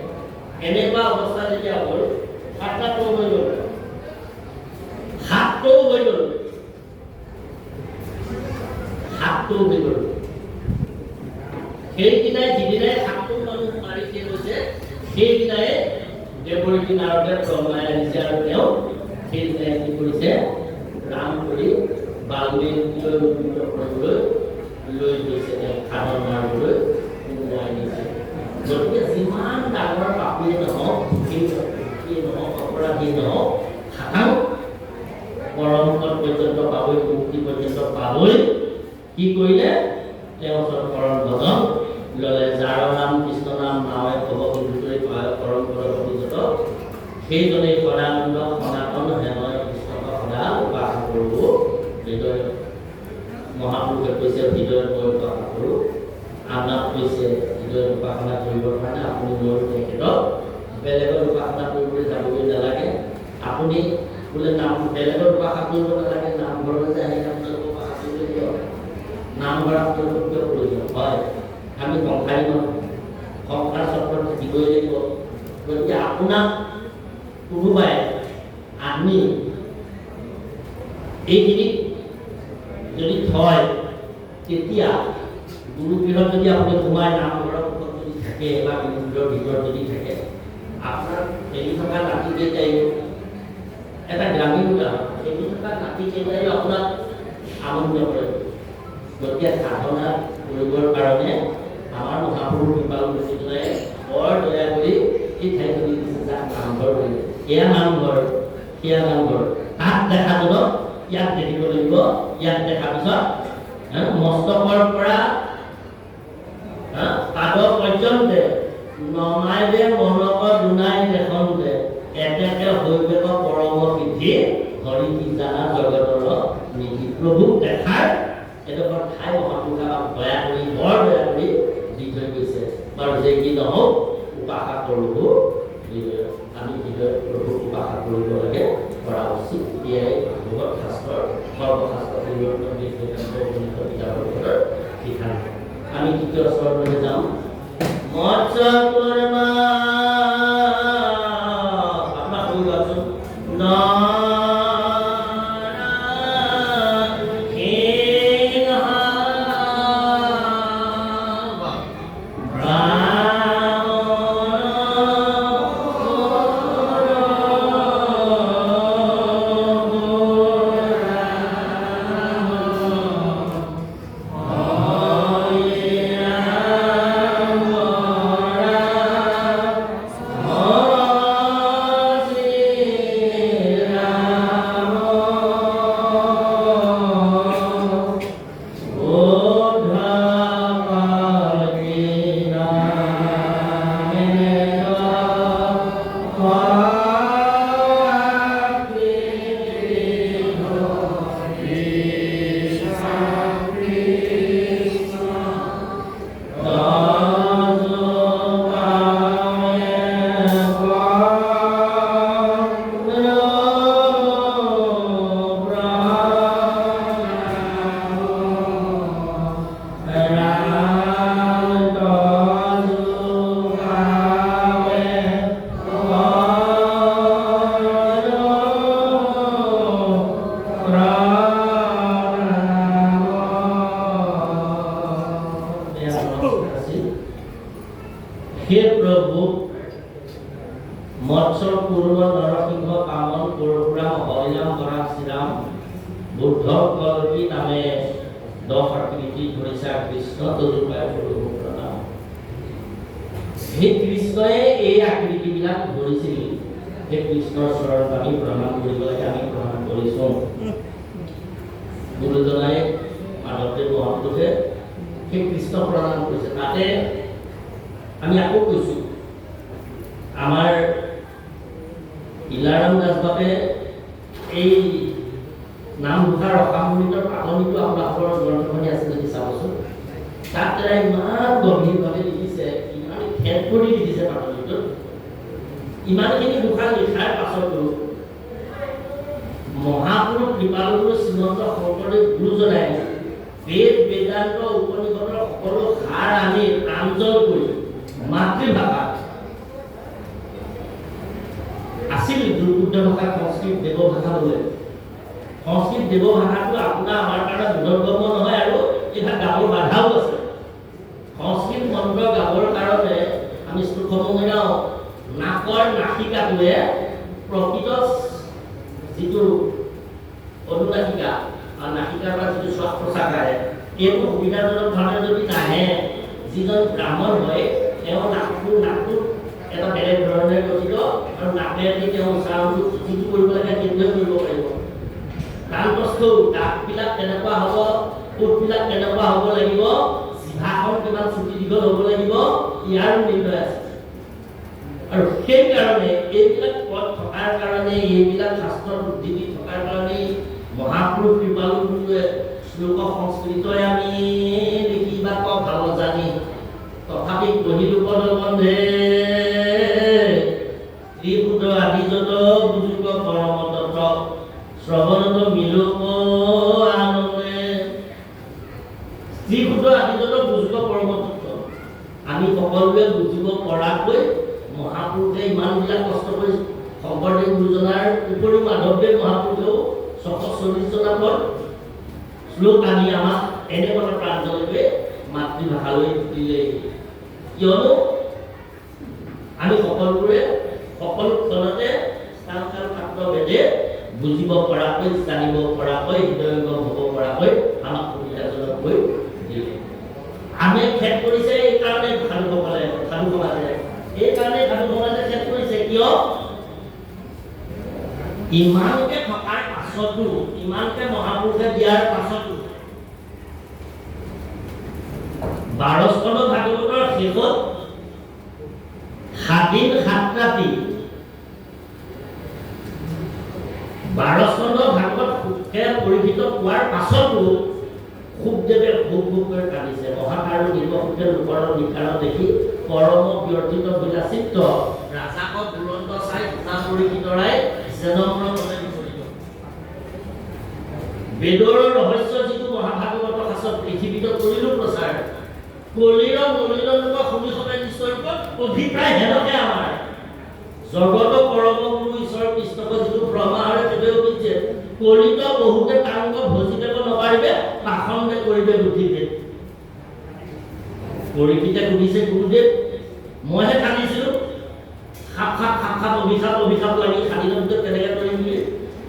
এনেকুৱা অৱস্থা যেতিয়া হ'ল সাতটা তৌ হৈ গ'ল সাত তৌ হৈ গ'ল সেইদিনাই যিদিনাই সাতটো মানুহ মাৰি শেষ হৈছে সেইদিনাই দেৱৰী নাৰদে ব্ৰহ্মাই আহিছে আৰু তেওঁ সেইদিনাই কি কৰিছে ৰাম কৰি বাল্মীকিলৈ কৰিবলৈ লৈ গৈছে তেওঁ খাদৰ মাৰিবলৈ সোমোৱাই নিছে গতিকে যিমান ডাঙৰ পাপীয়ে নহওক নহওক অপৰাধীয়ে নহওক খাটাও পৰমপদ পৰ্যন্ত পাবই মুক্তি পৰ্যন্ত পাবই কি কৰিলে তেওঁ পৰম ভজন ল'লে যাৰ নাম কৃষ্ণ নাম নাৱে ভৱ হিন্দুৰে পৰম পদগত সেইজনে সদানন্দ সনাতন হেময় কৃষ্ণক সদা উপাসনা কৰিব হৃদয় মহাপুৰুষে কৈছে হৃদয়ত মই উপাসনা কৰোঁ আপোনাক কৈছে হৃদয়ত উপাসনা কৰিবৰ কাৰণে আপুনি মোৰ তেখেতক বেলেগৰ উপাসনা কৰিবলৈ যাবলৈ নালাগে আপুনি বোলে নাম বেলেগৰ উপাসনা কৰিব নালাগে নামঘৰলৈ যায় আপোনালোকক উপাসনা কৰিবলৈ দিয়ক নামঘৰ আপোনালোকক কিয় প্ৰয়োজন হয় আমি সংসাৰী মানুহ সংসাৰ চক্ৰত থাকিবই লাগিব গতিকে আপোনাক কোনোবাই আনি এইখিনিত যদি থয় তেতিয়া গুৰুগৃহত যদি আপুনি সোমাই নামঘৰৰ ওপৰত যদি থাকে বা মন্দিৰৰ ভিতৰত যদি থাকে আপোনাৰ এৰি থকা নাতি কেইটাই এটা গ্ৰামীণ উদাহৰণ এৰি থকা নাতি কেইটাই আপোনাক আনন্দ কৰে গতিকে সাধনা কৰিবৰ কাৰণে আমাৰ মহাপুৰুষ কৃপাল মুনিজনাই বৰ দয়া কৰি এই ঠাইটো দি দিছে যাক নামঘৰ কৰিলে এয়া নামঘৰ সেয়া নামঘৰ তাত দেখাজনক ইয়াত দেখিব লাগিব ইয়াত দেখাৰ পিছত মস্তকৰ পৰা পাদ পৰ্যন্তে নমাই দে মনক দুনাই দেখোন দে এতেকে হৈবেক পৰম বিধি হৰি কি জানা জগতৰ নিধি প্ৰভুক দেখাৰ এডোখৰ ঠাই মহাপুৰুষে দয়া কৰি বৰ দয়া কৰি দি থৈ গৈছে বাৰু যে কি নহওক উপাসা কৰোঁ আমি হৃদয় প্ৰভুক উপাসা কৰিব লাগে কৰা উচিত এয়াই ভাগৱত শাস্ত্ৰৰ সৰ্বশাস্ত্ৰ পৰিৱৰ্তন কিতাপৰ সিদ্ধান্ত আমি দ্বিতীয় স্তৰলৈ যাম মৎস্য কুৰ্মা আপোনাক কৈ আছোঁ ইমানকে থকাৰ পাছতো ইমানকে মহাপুৰুষে দিয়াৰ পাছতো 12 ভাগৱত শেষত 7 দিন 7 ৰাতি 12 স্কন্ধ ভাগৱত সুখে পৰীক্ষিত পোৱাৰ পাছতো সুখদেৱে ভোগ কৰি কান্দিছে। মহাকাৰু নিৰ্বসুখে লোকৰ নিকাৰত দেখি পৰম ব্যৰ্থিত বিলাচিত্ত ৰাজাকক দুৰন্ত চাই সীতা পৰীক্ষিতৰাই জনম্ৰ মনে বিচলিত। বেদৰ ৰহস্য যিটো মহাভাগৱত শাস্ত্ৰত পৃথিৱীত কৰিলো প্ৰচাৰ, কলিৰ মলিৰ লোক শুনি সবে নিশ্চয় অভিপ্ৰায় হেনকে আমাৰ জগত পৰম গুৰু ঈশ্বৰ কৃষ্ণক যিটো ব্ৰহ্মাৰে তেৱেও বিছে কলিত বহুতে তাংগ ভজি দেব নপাৰিবে পাখণ্ডে কৰিবে বুদ্ধিভেদ। পৰীক্ষিতে সুধিছে গুৰুদেৱ মইহে কান্দিছিলো খাপ অভিশাপ লাগি খাদিনৰ ভিতৰত কেনেকৈ কৰিম বুলি,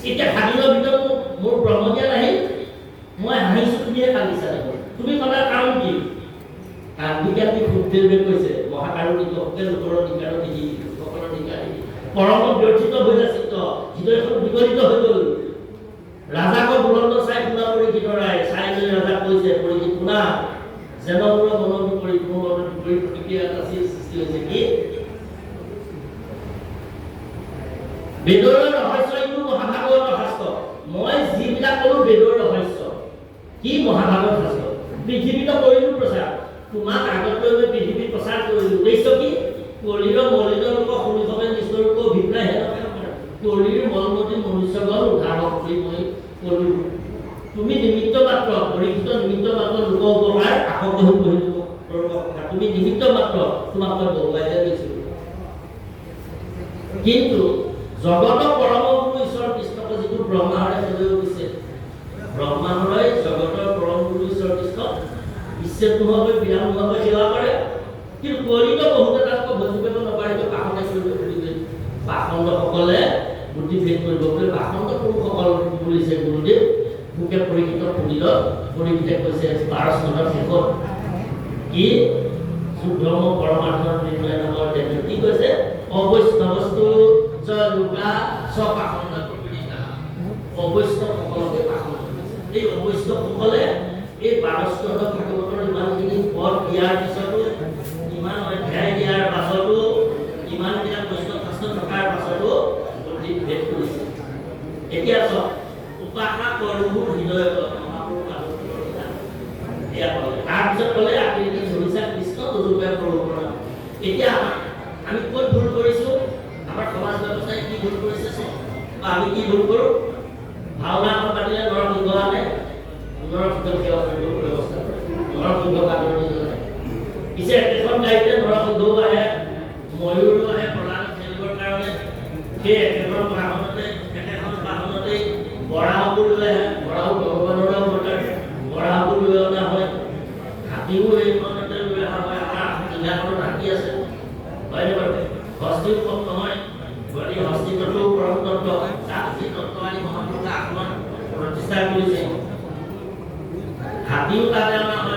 এতিয়া খাদিনৰ ভিতৰত মোৰ ব্ৰহ্মজ্ঞান আহিল, মই হাঁহিছো তুমিহে কান্দিছা দেখোন, তুমি সদায় কাৰণ কি? কান্দি সুখদেৱে কৈছে মহাকাৰু নিৰ্বসুখে লোকৰ নিকাৰত দেখি সকলৰ নিকাৰী পৰম ব্যৰ্থিত বিলাচিত্ত হৃদয়খন বিগলিত হৈ গ'ল। ৰাজাকক দুৰন্ত চাই শুনা পৰীক্ষিতৰাই চাই লৈ ৰাজা কৈছে পৰীক্ষিত শুনা জনম্ৰ মনৰ বিপৰীত মোৰ মনৰ বিপৰীত প্ৰতিক্ৰিয়া এটা সৃষ্টি হৈছে কি? বেদৰ ৰহস্য এইটো মহাভাগৱত শাস্ত্ৰ। মই যিবিলাক কলো বেদৰ ৰহস্য কি মহাভাগৱত শাস্ত্ৰ পৃথিৱীত কৰিলো প্ৰচাৰ, তোমাক আগত লৈ পৃথিৱীত প্ৰচাৰ কৰিলো। উদ্দেশ্য কি? কলিৰ মলিৰ লোক শুনি সবে নিশ্চয় অভিপ্ৰায় হেনকে কলিৰ মলমতি মনুষ্যগণ উদ্ধাৰক বুলি মই কলো। তুমি নিমিত্ত মাত্ৰ পৰীক্ষিত নিমিত্ত মাত্ৰ লোক উপকাৰ আসক্ত হৈ পঢ়িব, তুমি নিমিত্ত মাত্ৰ তোমাক মই বহুৱাই দিছিলো। কিন্তু জগত পৰম গুৰু ঈশ্বৰ কৃষ্ণক যিটো ব্ৰহ্মাৰে তেৱেও দিছে, ব্ৰহ্মাণ্ডই জগতৰ পৰম গুৰু ঈশ্বৰ কৃষ্ণক বিচ্ছেদ নোহোৱাকৈ বিৰাম নোহোৱাকৈ সেৱা কৰে, কিন্তু কলিত বহুতে তাক ভজিব নপাৰিব পাখণ্ডে কৰিব বুলিলে পাখণ্ডসকলে বুদ্ধিভেদ কৰিব বুলি পাখণ্ড পুৰুষসকল বুলিছে গুৰুদেৱ। ভোকে পৰীক্ষিত শুনিল পৰীক্ষিতে কৈছে 12 স্কন্ধৰ শেষত কি শুদ্ধম পৰমাৰ্থৰ নিৰ্ণয় নামৰ দেৱে কি কৈছে অবৈষ্ণৱস্তু চ লোকা চ পাখণ্ড কৰিলা। অবৈষ্ণৱসকলকে পাখণ্ড কৰিছে। এই অবৈষ্ণৱসকলে এই 12 স্কন্ধ ভাগৱতৰ ইমানখিনি পদ দিয়াৰ পিছতো ইমান অধ্যায় দিয়াৰ পাছতো ইমানবিলাক বৈষ্ণৱ শাস্ত্ৰ থকাৰ পাছতো বুদ্ধিভেদ কৰিছে। এতিয়া চব উপাসনা কৰোঁ হৃদয়ত মহাপুৰুষ এয়া ক'লে, তাৰপিছত ক'লে আকৃতি ধৰিছা কৃষ্ণ তদুপে কৰোঁ। এতিয়া আমি ক'ত ভুল কৰিছোঁ? আমাৰ সমাজ ব্যৱস্থাই কি ভুল কৰিছে বা আমি কি ভুল কৰোঁ? ভাওনা এখন পাতিলে নৰসিংহ আনে, নৰসিংহ সেৱা কৰিব ব্যৱস্থা কৰে, নৰসিংহ কাটনি কৰে। পিছে একেখন গাড়ীতে নৰসিংহও আহে, ময়ূৰো আহে প্ৰধান খেলিবৰ কাৰণে। সেই একেখন বাহনতে বৰাহকো লৈ আহে, বৰাহো ভগৱানৰো অৱতাৰ, বৰাহকো লৈ অনা হয়। হাতীও এইখনতে লৈ অহা হয়। আমাৰ জিলাখনত হাতী আছে হয়নে বাৰু? হস্তীও কম নহয়, গতিকে হস্তী তত্ত্বও পৰম তত্ত্ব, তাত যি তত্ত্ব আনি মহাপুৰুষে আসনত প্ৰতিষ্ঠা কৰিছে। হাতীও তাতে অনা হয়।